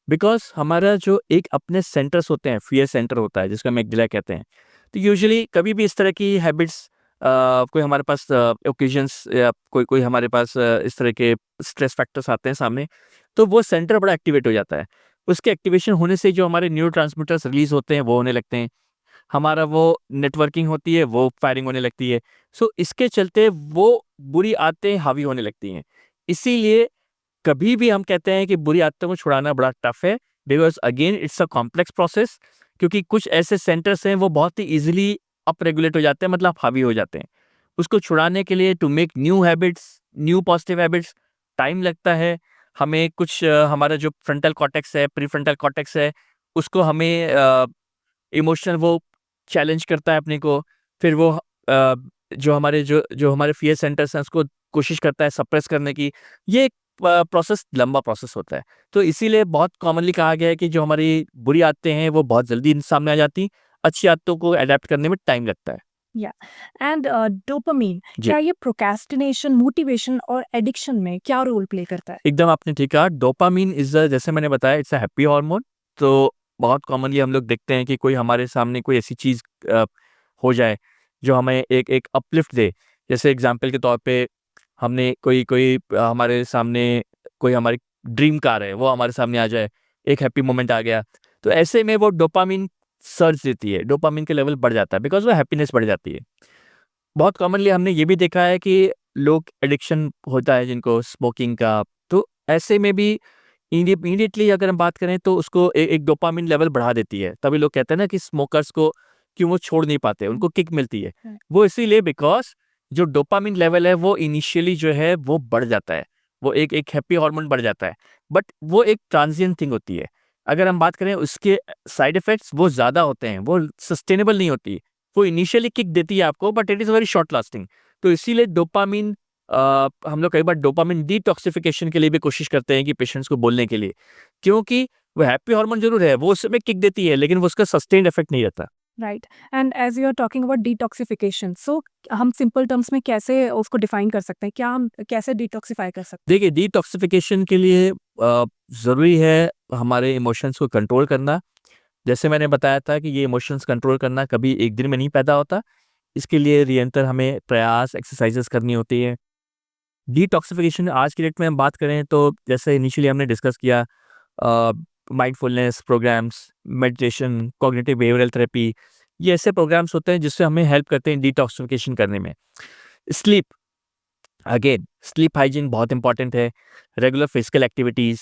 बिकॉज हमारा जो एक अपने सेंटर्स होते हैं, फियर सेंटर होता है जिसको हम एग्जिला कहते हैं, तो यूजुअली कभी भी इस तरह की हैबिट्स कोई हमारे पास ओकेजन्स या कोई कोई हमारे पास इस तरह के स्ट्रेस फैक्टर्स आते हैं सामने, तो वो सेंटर बड़ा एक्टिवेट हो जाता है। उसके एक्टिवेशन होने से जो हमारे न्यूरोट्रांसमीटर्स रिलीज होते हैं वो होने लगते हैं, हमारा वो नेटवर्किंग होती है वो फायरिंग होने लगती है। सो इसके चलते वो बुरी आदतें हावी होने लगती हैं। इसीलिए कभी भी हम कहते हैं कि बुरी आदतों को छुड़ाना बड़ा टफ है, because again it's a complex process, क्योंकि कुछ ऐसे सेंटर्स हैं वो बहुत ही इजीली अप रेगुलेट हो जाते हैं, मतलब हावी हो जाते हैं। उसको छुड़ाने के लिए to make new habits, new positive habits, time लगता है। हमें कुछ हमारा जो फ्रंटल कॉर्टेक्स है, प्रीफ्रंटल कॉर्टेक्स है, उसको हमें इमोशनल वो चैलेंज करता है अपने को। फिर वो जो हमारे फियर सेंटर्स हैं उसको कोशिश करता है सप्रेस करने की। ये एक प्रोसेस लंबा प्रोसेस होता है। तो इसीलिए बहुत कॉमनली कहा गया है कि जो हमारी बुरी आदतें हैं वो बहुत जल्दी सामने आ जाती, अच्छी आदतों को अडेप्ट करने में टाइम लगता है। या एंड डोपामीन, जी, क्या ये प्रोक्रेस्टिनेशन, मोटिवेशन और एडिक्शन में क्या रोल प्ले करता है? एकदम आपने ठीक कहा। डोपामीन इज़ जैसे मैंने बताया इट्स अ हैप्पी हार्मोन। तो बहुत कॉमनली हम लोग देखते हैं कि कोई हमारे सामने कोई ऐसी चीज़ हो जाए जो हमें एक एक अपलिफ्ट दे। जैसे एग्जांपल के तौर पे हमने कोई कोई हमारे सामने कोई हमारी ड्रीम कार है, वो हमारे सामने आ जाए, एक हैप्पी मोमेंट आ गया, तो ऐसे में वो डोपामीन सर्ज देती है, डोपामीन के लेवल बढ़ जाता है, बिकॉज़ वो हैप्पीनेस बढ़ जाती है। बहुत कॉमनली हमने ये भी देखा है कि लोग एडिक्शन होता है जिनको स्मोकिंग का, तो ऐसे में भी इमीडिएटली अगर हम बात करें तो उसको एक डोपामिन लेवल बढ़ा देती है। तभी लोग कहते हैं ना कि स्मोकर्स को क्यों वो छोड़ नहीं पाते, उनको किक मिलती है। Right. वो इसीलिए बिकॉज़ जो डोपामिन लेवल है वो इनिशियली जो है वो बढ़ जाता है। वो एक एक हैप्पी हार्मोन बढ़ जाता है। बट वो एक ट्रांजिएंट थिंग होती है। अगर हम बात करें उसके साइड इफेक्ट्स वो ज़्यादा होते हैं, वो सस्टेनेबल नहीं होती। वो इनिशियली किक देती है आपको, but it is very short lasting. तो इसीलिए डोपामिन हम लोग कई बार डोपामिन डिटॉक्सिफिकेशन के लिए भी कोशिश करते हैं कि पेशेंट्स को बोलने के लिए, क्योंकि वो हैप्पी हार्मोन ज़रूर है, वो उस समय किक देती है, लेकिन वो उसका सस्टेन्ड इफेक्ट नहीं रहता। Right. And as you are talking about detoxification, so हम सिंपल टर्म्स में कैसे उसको डिफाइन कर सकते हैं? क्या हम कैसे डिटॉक्सिफाई कर सकते देखिए डिटॉक्सिफिकेशन के लिए ज़रूरी है हमारे इमोशंस को कंट्रोल करना। जैसे मैंने बताया था कि ये इमोशंस कंट्रोल करना कभी एक दिन में नहीं पैदा होता। इसके लिए निरंतर हमें प्रयास, एक्सरसाइजेस करनी होती है। डिटॉक्सिफिकेशन आज की डेट में हम बात करें तो जैसे इनिशियली हमने डिस्कस किया, mindfulness programmes, meditation, cognitive behavioural therapy, ये ऐसे प्रोग्राम्स होते हैं जिससे हमें हेल्प करते हैं डिटॉक्सिफिकेशन करने में। स्लीप, अगेन स्लीप हाइजीन बहुत इंपॉर्टेंट है। Regular physical activities,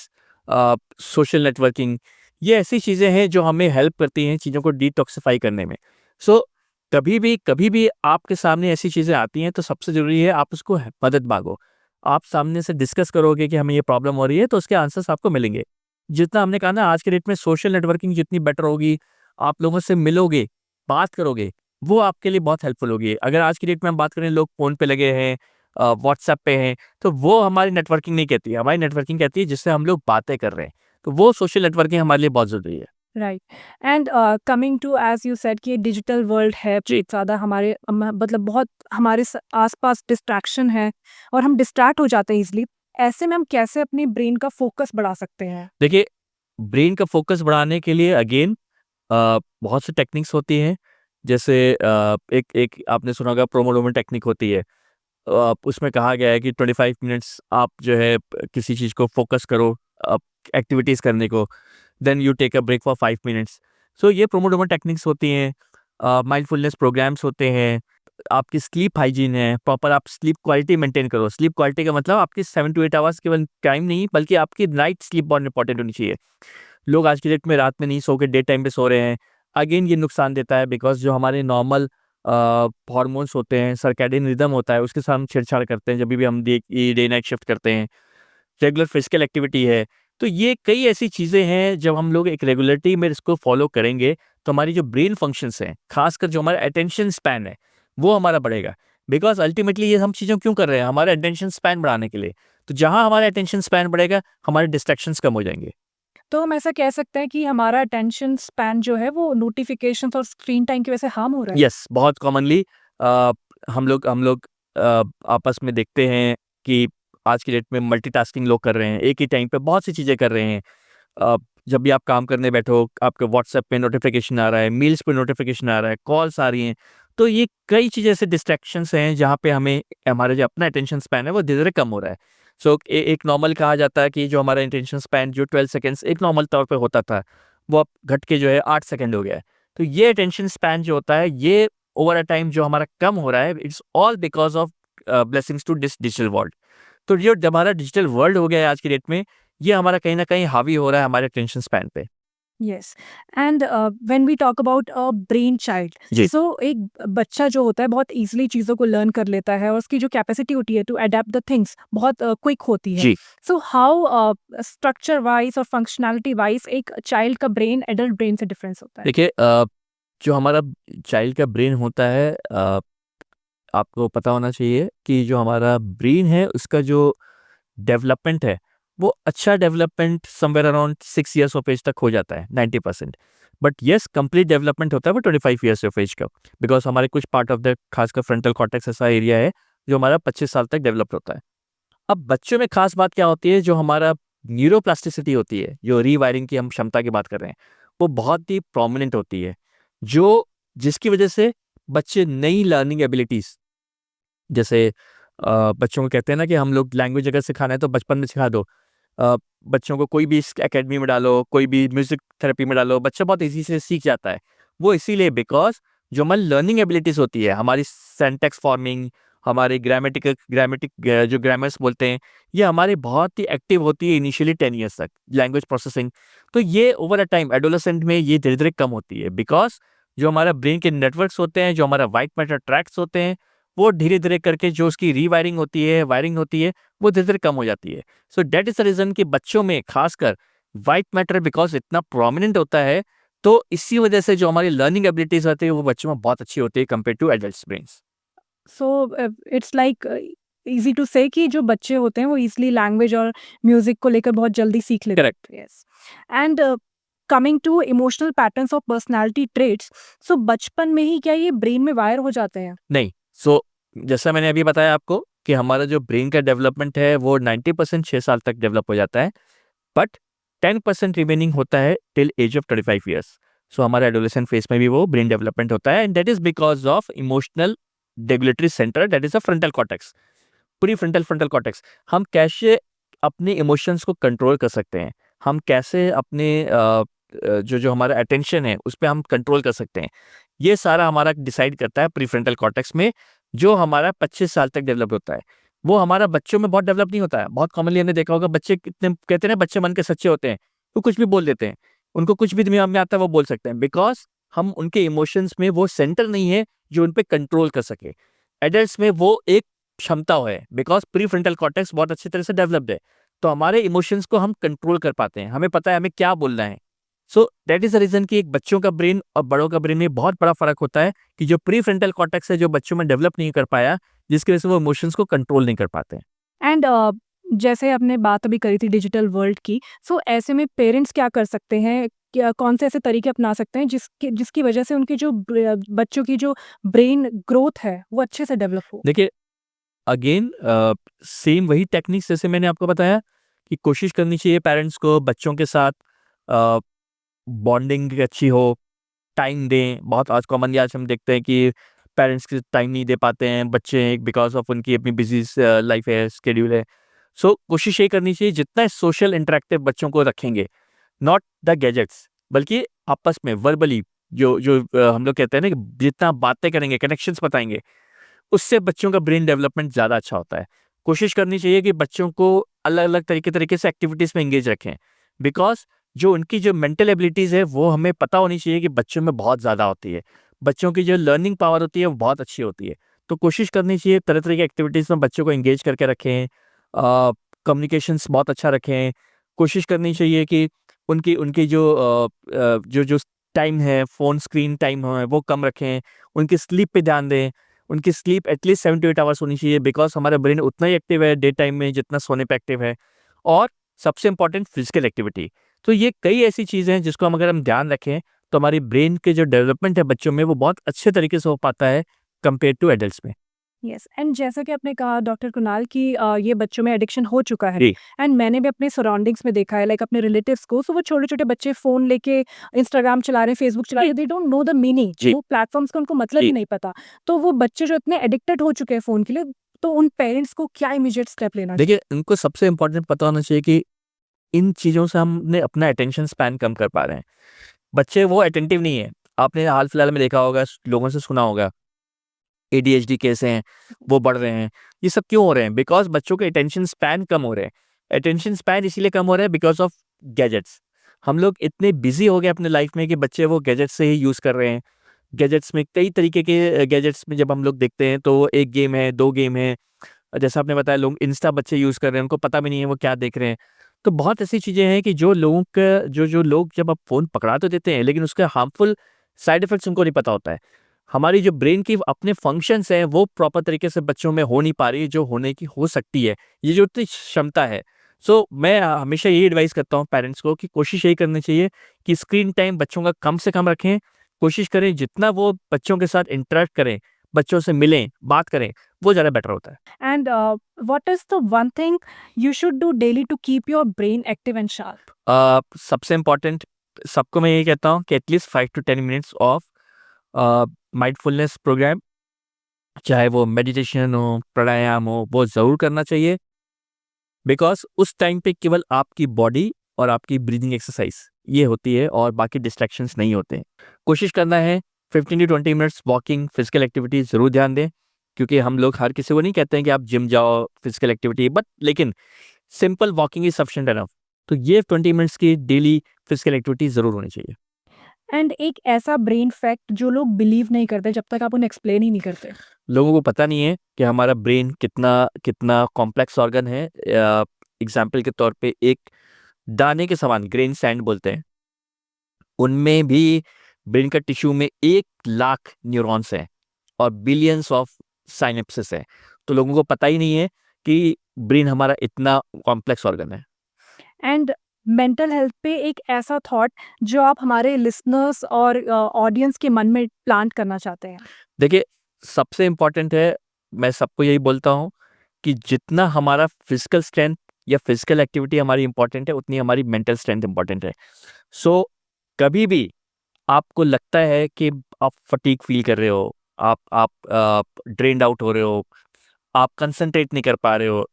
social networking, ये ऐसी चीज़ें हैं जो हमें हेल्प करती हैं चीज़ों को डिटॉक्सिफाई करने में। सो कभी भी आपके सामने ऐसी चीज़ें आती हैं तो सबसे ज़रूरी है आप उसको मदद मांगो। आप सामने से डिस्कस करोगे कि हमें ये प्रॉब्लम हो रही है तो उसके आंसर्स आपको मिलेंगे। जितना हमने कहा ना, आज के डेट में सोशल नेटवर्किंग जितनी बेटर होगी, आप लोगों से मिलोगे, बात करोगे, वो आपके लिए बहुत हेल्पफुल होगी। अगर आज की डेट में हम बात करें, लोग फ़ोन पे लगे हैं, व्हाट्सएप पे हैं, तो वो हमारी नेटवर्किंग नहीं कहती है। हमारी नेटवर्किंग कहती है जिससे हम लोग बातें कर रहे हैं। तो वो सोशल नेटवर्किंग हमारे लिए बहुत ज़रूरी है। Right. And coming to age you said कि डिजिटल वर्ल्ड है जी। ज़्यादा हमारे मतलब बहुत हमारे आसपास डिस्ट्रैक्शन है और हम डिस्ट्रैक्ट हो जाते हैं इजली। ऐसे में हम कैसे अपने ब्रेन का फोकस बढ़ा सकते हैं? देखिए, ब्रेन का फ़ोकस बढ़ाने के लिए अगेन बहुत सी टेक्निक्स होती हैं। जैसे एक एक आपने सुना होगा, पोमोडोरो टेक्निक होती है। उसमें कहा गया है कि 25 मिनट्स आप जो है किसी चीज़ को फोकस करो, एक्टिविटीज़ करने को, then you take a break for 5 minutes. So ये पोमोडोरो टेक्निक्स होती हैं। माइंडफुलनेस प्रोग्राम्स होते हैं। आपकी स्लीप हाइजीन है, प्रॉपर आप स्लीप क्वालिटी मेंटेन करो। स्लीप क्वालिटी का मतलब आपकी 7 टू 8 आवर्स केवल टाइम नहीं, बल्कि आपकी नाइट स्लीप बहुत इंपॉर्टेंट होनी चाहिए। लोग आज की डेट में रात में नहीं सो के डे टाइम पे सो रहे हैं। अगेन ये नुकसान देता है, बिकॉज़ जो हमारे नॉर्मल हार्मोन्स होते हैं, सर्कैडियन रिदम होता है, उसके साथ हम छेड़छाड़ करते हैं जब भी हम डे नाइट शिफ्ट करते हैं। रेगुलर फिजिकल एक्टिविटी है। तो ये कई ऐसी चीज़ें हैं, जब हम लोग एक रेगुलरिटी में इसको फॉलो करेंगे तो हमारी जो ब्रेन फंक्शंस हैं, खासकर जो हमारा अटेंशन स्पैन है, वो हमारा बढ़ेगा। बिकॉज़ अल्टीमेटली ये हम चीज़ें क्यों कर रहे हैं? हमारे अटेंशन स्पैन बढ़ाने के लिए। तो जहाँ हमारा अटेंशन स्पैन बढ़ेगा, हमारे डिस्ट्रैक्शंस कम हो जाएँगे। तो हम ऐसा कह सकते हैं कि हमारा अटेंशन स्पैन जो है वो नोटिफिकेशंस और स्क्रीन टाइम की वजह से हार्म हो रहा है? यस, बहुत कॉमनली हम लोग आपस में देखते हैं कि आज की डेट में मल्टीटास्किंग लोग कर रहे हैं। एक ही टाइम पे बहुत सी चीज़ें कर रहे हैं। अ, जब भी आप काम करने बैठो, आपके व्हाट्सएप पे नोटिफ़िकेशन आ रहा है, मेल्स पे नोटिफ़िकेशन आ रहा है, कॉल्स आ रही हैं। तो ये कई चीज़ ऐसे डिस्ट्रैक्शंस हैं जहाँ पे हमें हमारा जो अपना अटेंशन स्पैन है वो धीरे-धीरे कम हो रहा है। सो एक नॉर्मल कहा जाता है कि जो हमारा अटेंशन स्पैन जो 12 सेकंड्स एक नॉर्मल तौर पे होता था, वो अब घट के जो है 8 सेकंड हो गया है। तो ये अटेंशन स्पैन जो होता है, ये ओवर अ टाइम जो हमारा कम हो रहा है, it's all because of blessings to this digital world. तो ये जो हमारा डिजिटल वर्ल्ड हो गया है आज की डेट में, ये हमारा कहीं न कहीं हावी हो रहा है हमारे अटेंशन स्पैन पे। Yes. And when we talk about a brain child, जी, सो एक बच्चा जो होता है बहुत इजीली चीज़ों को लर्न कर लेता है और उसकी जो कैपेसिटी होती है टू अडेप्ट द थिंग्स बहुत क्विक होती है। जी। सो हाउ स्ट्रक्चर वाइज और फंक्शनैलिटी वाइज एक चाइल्ड का ब्रेन एडल्ट ब्रेन से डिफरेंस होता है? देखिए, जो हमारा चाइल्ड का ब्रेन होता है, आपको पता होना चाहिए कि जो हमारा ब्रेन है, उसका जो डेवलपमेंट है, वो अच्छा development somewhere around 6 years of age तक हो जाता है, 90%। बट येस, कंप्लीट डेवलपमेंट होता है वो 25 इयर्स ऑफ एज का। बिकॉज़ हमारे कुछ पार्ट ऑफ द खासकर फ्रंटल कॉर्टेक्स ऐसा एरिया है, जो हमारा 25 साल तक डेवलप होता है। अब बच्चों में खास बात क्या होती है, जो हमारा न्यूरोप्लास्टिसिटी होती है, जो रीवायरिंग की हम क्षमता की बात कर रहे हैं, वो बहुत ही प्रोमिनेंट होती है। जो जिसकी वजह से बच्चे नई लर्निंग एबिलिटीज़, जैसे बच्चों को कहते हैं ना कि हम लोग लैंग्वेज अगर सिखाना है तो बचपन में सिखा दो। अ, बच्चों को कोई भी इस एकेडमी में डालो, कोई भी म्यूज़िक थेरेपी में डालो, बच्चा बहुत ईज़ी से सीख जाता है। वो इसीलिए बिकॉज़ जो हमारी लर्निंग एबिलिटीज़ होती है, हमारी सिंटैक्स फॉर्मिंग, हमारे जो ग्रामर्स बोलते हैं, ये हमारी बहुत ही एक्टिव होती है इनिशियली 10 इयर्स तक, लैंग्वेज प्रोसेसिंग। तो ये ओवर अ टाइम एडोलेसेंट में ये धीरे-धीरे कम होती है, बिकॉज़ जो हमारा ब्रेन के नेटवर्क्स होते हैं, जो हमारा व्हाइट मैटर ट्रैक्ट्स होते हैं, वो धीरे-धीरे करके जो उसकी रीवायरिंग होती है, वायरिंग होती है, वो धीरे-धीरे कम हो जाती है। So that is the reason कि बच्चों में खासकर व्हाइट मैटर बिकॉज़ इतना प्रोमिनेंट होता है, तो इसी वजह से जो हमारी लर्निंग एबिलिटीज़ होती है, वो बच्चों में बहुत अच्छी होती है compared to adults brains. So it's like easy to say कि जो बच्चे होते हैं वो ईज़िली लैंग्वेज और म्यूज़िक को लेकर बहुत जल्दी सीख करेक्ट। लेते हैं। Yes. And coming to emotional patterns of personality traits, so बचपन में ही क्या ये ब्रेन में वायर हो जाते हैं? नहीं, सो जैसा मैंने अभी बताया आपको कि हमारा जो ब्रेन का डेवलपमेंट है, वो 90% 6 साल तक डेवलप हो जाता है, बट 10% रिमेनिंग होता है टिल एज ऑफ 25 इयर्स। सो हमारे एडोलेसेंट फेज में भी वो ब्रेन डेवलपमेंट होता है, and that is because of emotional regulatory centre, that is a frontal cortex, pre frontal cortex. हम कैसे अपने इमोशंस को कंट्रोल कर सकते हैं, हम कैसे अपने जो जो हमारा अटेंशन है उस पर हम कंट्रोल कर सकते हैं, ये सारा हमारा डिसाइड करता है प्री फ्रंटल कॉर्टेक्स में, जो हमारा 25 साल तक डेवलप होता है। वो हमारा बच्चों में बहुत डेवलप नहीं होता है। बहुत कॉमनली हमने देखा होगा, बच्चे कितने कहते हैं ना, बच्चे मन के सच्चे होते हैं, वो कुछ भी बोल देते हैं, उनको कुछ भी दिमाग में आता है वो बोल सकते हैं, बिकॉज हम उनके इमोशंस में वो सेंटर नहीं है जो उन पे कंट्रोल कर सके। एडल्ट्स में वो एक क्षमता है, बिकॉज प्री फ्रंटल कॉर्टेक्स बहुत अच्छी तरह से डेवलप्ड है, तो हमारे इमोशंस को हम कंट्रोल कर पाते हैं, हमें पता है हमें क्या बोलना है। So that is the reason कि एक बच्चों का ब्रेन और बड़ों का ब्रेन में बहुत बड़ा फर्क होता है, कि जो प्री फ्रंटल कॉर्टेक्स है जो बच्चों में डेवलप नहीं कर पाया, जिसकी वजह से वो इमोशंस को कंट्रोल नहीं कर पाते हैं। एंड जैसे आपने बात अभी करी थी डिजिटल वर्ल्ड की, सो ऐसे में पेरेंट्स क्या कर सकते हैं? क्या कौन से ऐसे तरीके अपना सकते हैं जिसकी वजह से उनकी जो बच्चों की जो ब्रेन ग्रोथ है वो अच्छे से डेवलप हो? देखिए, अगेन सेम वही टेक्निक्स जैसे मैंने आपको बताया, कि कोशिश करनी चाहिए पेरेंट्स को बच्चों के साथ बॉन्डिंग अच्छी हो, टाइम दें। बहुत आज कॉमनली आज हम देखते हैं कि पेरेंट्स के टाइम नहीं दे पाते हैं बच्चे, बिकॉज ऑफ उनकी अपनी बिजी लाइफ है, शेड्यूल है। सो कोशिश ये करनी चाहिए जितना सोशल इंटरेक्टिव बच्चों को रखेंगे, नॉट द गैजेट्स, बल्कि आपस में वर्बली जो जो हम लोग कहते हैं ना, कि जितना बातें करेंगे, कनेक्शंस बताएंगे, उससे बच्चों का ब्रेन डेवलपमेंट ज़्यादा अच्छा होता है। कोशिश करनी चाहिए कि बच्चों को अलग अलग तरीके से एक्टिविटीज़ में इंगेज रखें, बिकॉज जो उनकी जो मेंटल एबिलिटीज़ है वो हमें पता होनी चाहिए कि बच्चों में बहुत ज़्यादा होती है। बच्चों की जो लर्निंग पावर होती है वो बहुत अच्छी होती है। तो कोशिश करनी चाहिए तरह तरह की एक्टिविटीज़ में बच्चों को इंगेज करके रखें, कम्युनिकेशंस बहुत अच्छा रखें। कोशिश करनी चाहिए कि उनकी उनकी जो टाइम है, फ़ोन स्क्रीन टाइम है वो कम रखें, उनकी स्लीप पे ध्यान दें। उनकी स्लीप एटलीस्ट 7 टू 8 आवर्स होनी चाहिए, बिकॉज़ हमारा ब्रेन उतना ही एक्टिव है डे टाइम में जितना सोने पे एक्टिव है। और सबसे इम्पोर्टेंट फिजिकल एक्टिविटी। तो ये कई ऐसी चीज़ें हैं जिसको अगर हम ध्यान रखें, तो हमारी ब्रेन के जो डेवलपमेंट है बच्चों में वो बहुत अच्छे तरीके से हो पाता है कंपेयर टू एडल्ट्स में। यस, एंड जैसा कि आपने कहा डॉक्टर कुणाल कि ये बच्चों में एडिक्शन हो चुका है, जी, एंड मैंने भी अपने सराउंडिंग्स में देखा है, लाइक अपने रिलेटिव्स को, सो वो छोटे-छोटे बच्चे फ़ोन लेके इंस्टाग्राम चला रहे हैं, फेसबुक चला रहे हैं, they don't know the meaning, जी, वो प्लेटफ़ॉर्म्स का उनको मतलब ही जी। नहीं पता। तो वो बच्चे जो इतने एडिक्टेड हो चुके हैं फ़ोन के लिए, तो उन पेरेंट्स को क्या इमीडिएट स्टेप लेना चाहिए? देखिए, उनको सबसे इम्पोर्टेंट पता होना चाहिए कि इन चीज़ों से हमने अपना अटेंशन स्पैन कम कर पा रहे हैं। बच्चे वो अटेंटिव नहीं है। आपने हाल-फिलहाल में देखा होगा, लोगों से सुना होगा, एडीएचडी केस हैं, वो बढ़ रहे हैं। ये सब क्यों हो रहे हैं? बिकॉज़ बच्चों के अटेंशन स्पैन कम हो रहे हैं। अटेंशन स्पैन इसीलिए कम हो रहा है बिकॉज़ ऑफ गैजेट्स। हम लोग इतने बिज़ी हो गए अपने लाइफ़ में कि बच्चे वो गैजेट्स से ही यूज़ कर रहे हैं। गैजेट्स में कई तरीके के गैजेट्स में जब हम लोग देखते हैं तो 1 गेम है, 2 गेम है। जैसा आपने बताया, लोग इंस्टा बच्चे यूज़ कर रहे हैं, उनको पता भी नहीं है वो क्या देख रहे हैं। तो बहुत ऐसी चीज़ें हैं कि जो लोगों का जो लोग जब आप फ़ोन पकड़ा तो देते हैं, लेकिन उसका हार्मफुल साइड इफ़ेक्ट्स उनको नहीं पता होता है। हमारी जो ब्रेन की अपने फंक्शंस हैं, वो प्रॉपर तरीके से बच्चों में हो नहीं पा रही है, जो होने की हो सकती है। ये जो इतनी क्षमता है। सो मैं हमेशा यही एडवाइस करता हूँ पेरेंट्स को, कि कोशिश यही करनी चाहिए कि स्क्रीन टाइम बच्चों का कम से कम रखें। कोशिश करें जितना वो बच्चों के साथ इंटरैक्ट करें, बच्चों से मिलें, बात करें, वो ज़्यादा बेटर होता है। And what is the one thing you should do daily to keep your brain active and sharp? सबसे इम्पोर्टेंट, सबको मैं यही कहता हूँ कि at least 5 to 10 minutes of mindfulness programme, चाहे वो मेडिटेशन हो, प्राणायाम हो, वो ज़रूर करना चाहिए, बिकॉज़ उस टाइम पे केवल आपकी बॉडी और आपकी ब्रीदिंग एक्सरसाइज ये होती है और बाकी डिस्ट्रैक्शंस नहीं होते हैं। कोशिश करना है 15 to 20 minutes walking, physical activity ज़रूर ध्यान दें, क्योंकि हम लोग हर किसी को नहीं कहते हैं कि आप जिम जाओ, फिजिकल एक्टिविटी, बट लेकिन simple walking is sufficient enough. तो ये 20 मिनट्स की डेली फिजिकल एक्टिविटी ज़रूर होनी चाहिए। एंड एक ऐसा ब्रेन फैक्ट जो लोग बिलीव नहीं करते जब तक आप उन्हें एक्सप्लेन ही नहीं करते। लोगों को पता नहीं है कि हमारा ब्रेन कितना कितना कॉम्प्लेक्स ऑर्गन है। एग्जाम्पल के तौर पे एक दाने के समान ग्रेन सैंड बोलते हैं, उनमें भी ब्रेन का टिश्यू में 1 लाख न्यूरॉन्स हैं और बिलियंस ऑफ साइनेप्सिस हैं। तो लोगों को पता ही नहीं है कि ब्रेन हमारा इतना कॉम्प्लेक्स ऑर्गन है। एंड मेंटल हेल्थ पे एक ऐसा थॉट जो आप हमारे लिसनर्स और ऑडियंस के मन में प्लांट करना चाहते हैं? देखिए, सबसे इम्पोर्टेंट है, मैं सबको यही बोलता हूँ, कि जितना हमारा फिजिकल स्ट्रेंथ या फिजिकल एक्टिविटी हमारी इंपॉर्टेंट है, उतनी हमारी मेंटल स्ट्रेंथ इंपॉर्टेंट है। सो कभी भी आपको लगता है कि आप फटीग फील कर रहे हो, आप ड्रेन्ड आउट हो रहे हो, आप कंसंट्रेट नहीं कर पा रहे हो,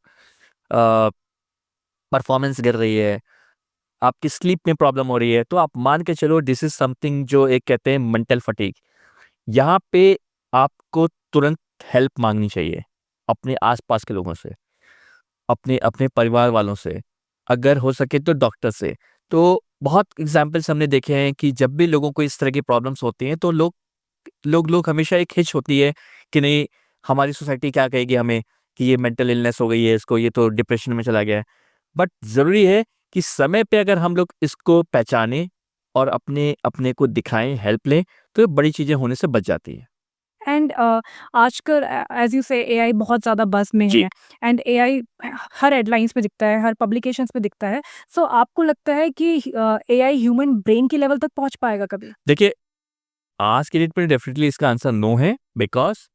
परफॉर्मेंस गिर रही है, आपकी स्लीप में प्रॉब्लम हो रही है, तो आप मान के चलो दिस इज समथिंग जो एक कहते हैं मेंटल फटीग। यहाँ पे आपको तुरंत हेल्प मांगनी चाहिए अपने आसपास के लोगों से, अपने अपने परिवार वालों से, अगर हो सके तो डॉक्टर से। तो बहुत एग्जाम्पल्स हमने देखे हैं कि जब भी लोगों को इस तरह की प्रॉब्लम्स होती हैं तो लोग हमेशा एक हिच होती है कि नहीं, हमारी सोसाइटी क्या कहेगी हमें कि ये मेंटल इलनेस हो गई है इसको, ये तो डिप्रेशन में चला गया है। बट ज़रूरी है कि समय पे अगर हम लोग इसको पहचानें और अपने अपने को दिखाएं, हेल्प लें, तो ये बड़ी चीज़ें होने से बच जाती हैं। एंड आजकल एज़ यू से एआई बहुत ज़्यादा बज़ में जी। है एंड एआई हर हेडलाइंस पे दिखता है, हर पब्लिकेशंस पे दिखता है। सो आपको लगता है कि एआई ह्यूमन ब्रेन के लेवल तक पहुँच पाएगा कभी? देखिए, आज के डेट में डेफिनेटली इसका आंसर नो है, बिकॉज़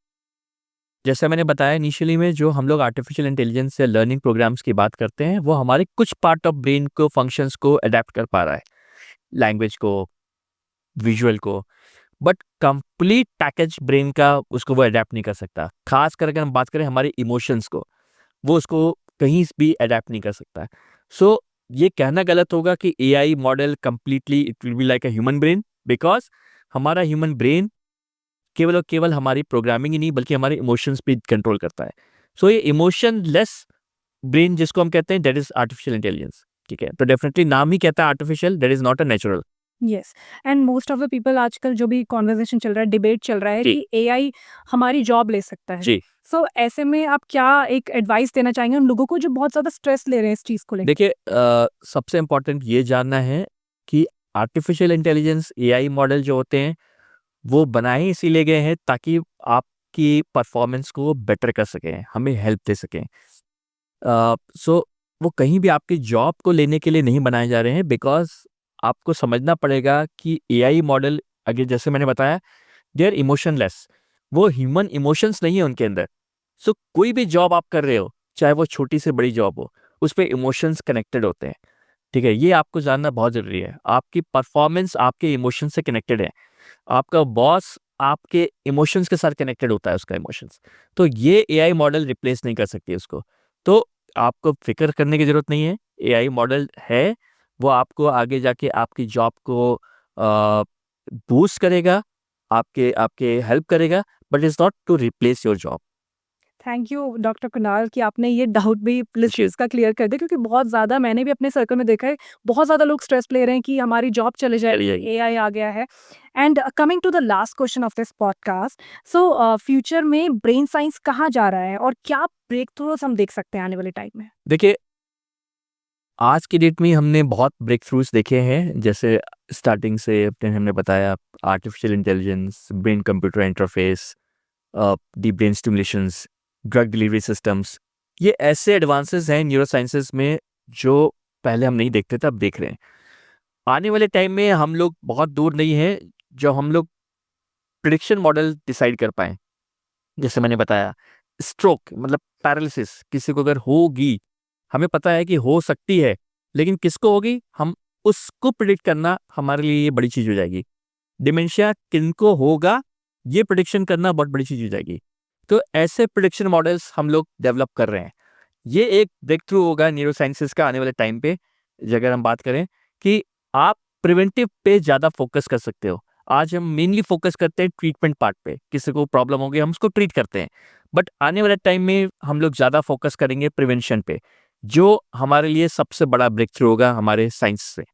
जैसे मैंने बताया इनिशियली में, जो हम लोग आर्टिफिशियल इंटेलिजेंस या लर्निंग प्रोग्राम्स की बात करते हैं, वो हमारे कुछ पार्ट ऑफ ब्रेन को, फंक्शंस को अडैप्ट कर पा रहा है। लैंग्वेज को, विजुअल को, बट कंप्लीट पैकेज ब्रेन का उसको वो अडैप्ट नहीं कर सकता। खासकर अगर हम बात करें हमारे इमोशंस को, वो उसको कहीं भी अडैप्ट नहीं कर सकता। सो ये कहना गलत होगा कि AI model completely it will be like a human brain, because हमारा ह्यूमन ब्रेन केवल और केवल हमारी प्रोग्रामिंग ही नहीं बल्कि हमारे इमोशंस पे कंट्रोल करता है। सो ये इमोशनलेस ब्रेन जिसको हम कहते हैं, दैट इज आर्टिफिशियल इंटेलिजेंस। ठीक है, तो डेफिनेटली नाम ही कहता है artificial, that is not a natural. Yes. And most of the people आजकल जो भी कन्वर्सेशन चल रहा है, डिबेट चल रहा है जी। कि एआई हमारी जॉब ले सकता है। जी। सो ऐसे में आप क्या एक एडवाइस देना चाहेंगे उन लोगों को जो बहुत ज़्यादा स्ट्रेस ले रहे हैं इस चीज़ को लेके? देखिए, सबसे इम्पोर्टेंट ये जानना है कि आर्टिफिशियल इंटेलिजेंस एआई मॉडल जो होते हैं, वो बनाए इसीलिए गए हैं ताकि आपकी परफॉर्मेंस को बेटर कर सकें, हमें हेल्प दे सकें। सो वो कहीं भी आपकी जॉब को लेने के लिए नहीं बनाए जा रहे हैं, बिकॉज़ आपको समझना पड़ेगा कि एआई मॉडल, अगर जैसे मैंने बताया, दे आर इमोशनलेस। वो ह्यूमन इमोशंस नहीं है उनके अंदर। सो कोई भी जॉब आप कर रहे हो, चाहे वो छोटी से बड़ी जॉब हो, उस पे इमोशंस कनेक्टेड होते हैं। ठीक है, ये आपको जानना बहुत ज़रूरी है। आपकी परफॉर्मेंस आपके इमोशन से कनेक्टेड है। आपका बॉस आपके इमोशंस के साथ कनेक्टेड होता है, उसका इमोशंस। तो ये एआई मॉडल रिप्लेस नहीं कर सकती उसको। तो आपको फ़िक्र करने की ज़रूरत नहीं है। एआई मॉडल है, वो आपको आगे जाके आपकी जॉब को बूस्ट करेगा, आपके आपके हेल्प करेगा, but it's not to replace your job. Thank you doctor Kunal कि आपने ये डाउट भी जी। लिसनर्स का क्लियर कर दिया, क्योंकि बहुत ज़्यादा मैंने भी अपने सर्कल में देखा है, बहुत ज़्यादा लोग स्ट्रेस ले रहे हैं कि हमारी जॉब चले चली जाएगी, जाएगी। एआई आ गया है। And coming to the last question of this podcast, so future में ब्रेन साइंस कहाँ जा रहा है और क्या ब्रेक थ्रूज हम देख सकते हैं आने वाले टाइम में? देखिए, आज की डेट में हमने बहुत ब्रेक थ्रूज देखे हैं। जैसे स्टार्टिंग से अपने हमने बताया, artificial intelligence, brain computer interface, deep brain stimulations, drug delivery systems, ये ऐसे एडवांसेस हैं न्यूरो साइंसेस में जो पहले हम नहीं देखते थे, अब देख रहे हैं। आने वाले टाइम में हम लोग बहुत दूर नहीं हैं जो हम लोग प्रिडिक्शन मॉडल डिसाइड कर पाएँ। जैसे मैंने बताया, स्ट्रोक मतलब पैरालिसिस किसी को अगर होगी, हमें पता है कि हो सकती है, लेकिन किसको होगी, हम उसको प्रिडिक्ट करना हमारे लिए ये बड़ी चीज़ हो जाएगी। डिमेंशिया किनको होगा, ये प्रिडिक्शन करना बहुत बड़ी चीज़ हो जाएगी। तो ऐसे प्रिडिक्शन मॉडल्स हम लोग डेवलप कर रहे हैं। ये एक ब्रेक थ्रू होगा न्यूरो साइंसेस का आने वाले टाइम पे। अगर हम बात करें कि आप प्रिवेंटिव पे ज़्यादा फोकस कर सकते हो। आज हम मेनली फोकस करते हैं ट्रीटमेंट पार्ट पे, किसी को प्रॉब्लम हो गई हम उसको ट्रीट करते हैं। बट आने वाले टाइम में हम लोग ज़्यादा फोकस करेंगे प्रिवेंशन पे, जो हमारे लिए सबसे बड़ा ब्रेक थ्रू होगा हमारे साइंस से।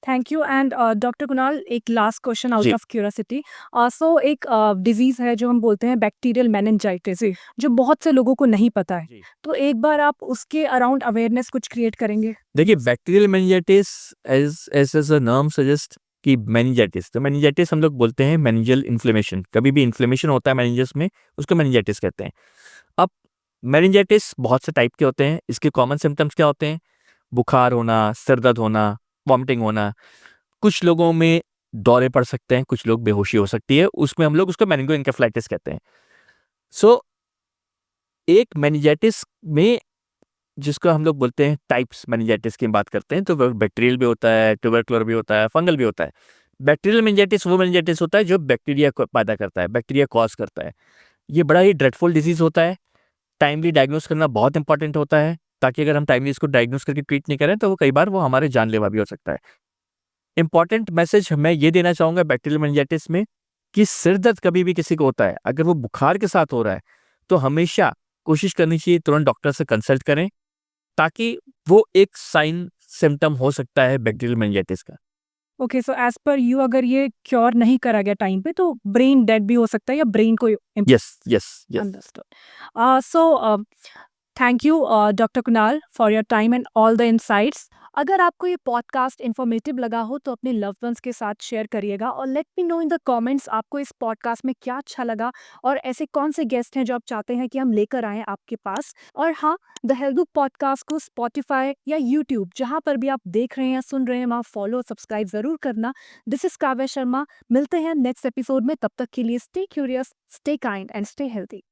Thank you. And doctor Kunal, एक लास्ट क्वेश्चन आउट जी। Of curiosity. सो एक डिजीज़ है जो हम बोलते हैं बैक्टीरियल मेनिंजाइटिस, जी। जो बहुत से लोगों को नहीं पता है। जी। तो एक बार आप उसके अराउंड अवेयरनेस कुछ क्रिएट करेंगे? देखिए, bacterial meningitis as as a नाम सजेस्ट कि मेनिंजाइटिस, तो मेनिंजाइटिस हम लोग बोलते हैं मेनिंजियल इन्फ्लेमेशन। कभी भी इन्फ्लेमेशन होता है मेनिंजस में, उसको मेनिंजाइटिस कहते हैं। अब मेनिंजाइटिस बहुत से टाइप के होते हैं। इसके कॉमन सिम्टम्स क्या होते हैं? बुखार होना, सिर दर्द होना, वॉमिटिंग होना। कुछ लोगों में दौरे पड़ सकते हैं, कुछ लोग बेहोशी हो सकती है, उसमें हम लोग उसको मेनिंगोएन्केफेलाइटिस कहते हैं। सो एक मेनिंजाइटिस में, जिसको हम लोग बोलते हैं टाइप्स, मेनिंजाइटिस की बात करते हैं, तो वो बैक्टीरियल भी होता है, ट्यूबरकुलर भी होता है, फंगल भी होता है। बैक्टीरियल मेनिंजाइटिस वो मेनिंजाइटिस होता है जो बैक्टीरिया को पैदा करता है, बैक्टीरिया कॉज करता है। ये बड़ा ही ड्रेडफुल डिजीज़ होता है। टाइमली डायग्नोस करना बहुत इंपॉर्टेंट होता है, ताकि अगर हम टाइमली इसको डायग्नोस करके ट्रीट नहीं करें तो वो कई बार वो हमारे जानलेवा भी हो सकता है। इंपॉर्टेंट मैसेज मैं ये देना चाहूँगा बैक्टीरियल मेनिंजाइटिस में कि सिर दर्द कभी भी किसी को होता है, अगर वो बुखार के साथ हो रहा है, तो हमेशा कोशिश करनी चाहिए तुरंत डॉक्टर से कंसल्ट करें, ताकि वो एक साइन सिम्पटम हो सकता है बैक्टीरियल मेनिंजाइटिस का। Okay, so as per you अगर ये क्योर नहीं करा गया टाइम पे तो ब्रेन डेड भी हो सकता है या ब्रेन को yes, yes, yes. Understood. So thank you doctor Kunal for your time and all the insights. अगर आपको ये पॉडकास्ट इन्फॉर्मेटिव लगा हो तो अपने लव्ड वंस के साथ शेयर करिएगा और let me know in the comments आपको इस पॉडकास्ट में क्या अच्छा लगा और ऐसे कौन से गेस्ट हैं जो आप चाहते हैं कि हम लेकर आएं आपके पास। और हाँ, द हेल्थ बुक पॉडकास्ट को स्पॉटिफाई या यूट्यूब जहाँ पर भी आप देख रहे हैं या सुन रहे हैं वहाँ फॉलो सब्सक्राइब ज़रूर करना। This is Kavya Sharma. मिलते हैं नेक्स्ट एपिसोड में, तब तक के लिए stay curious, stay kind and stay healthy.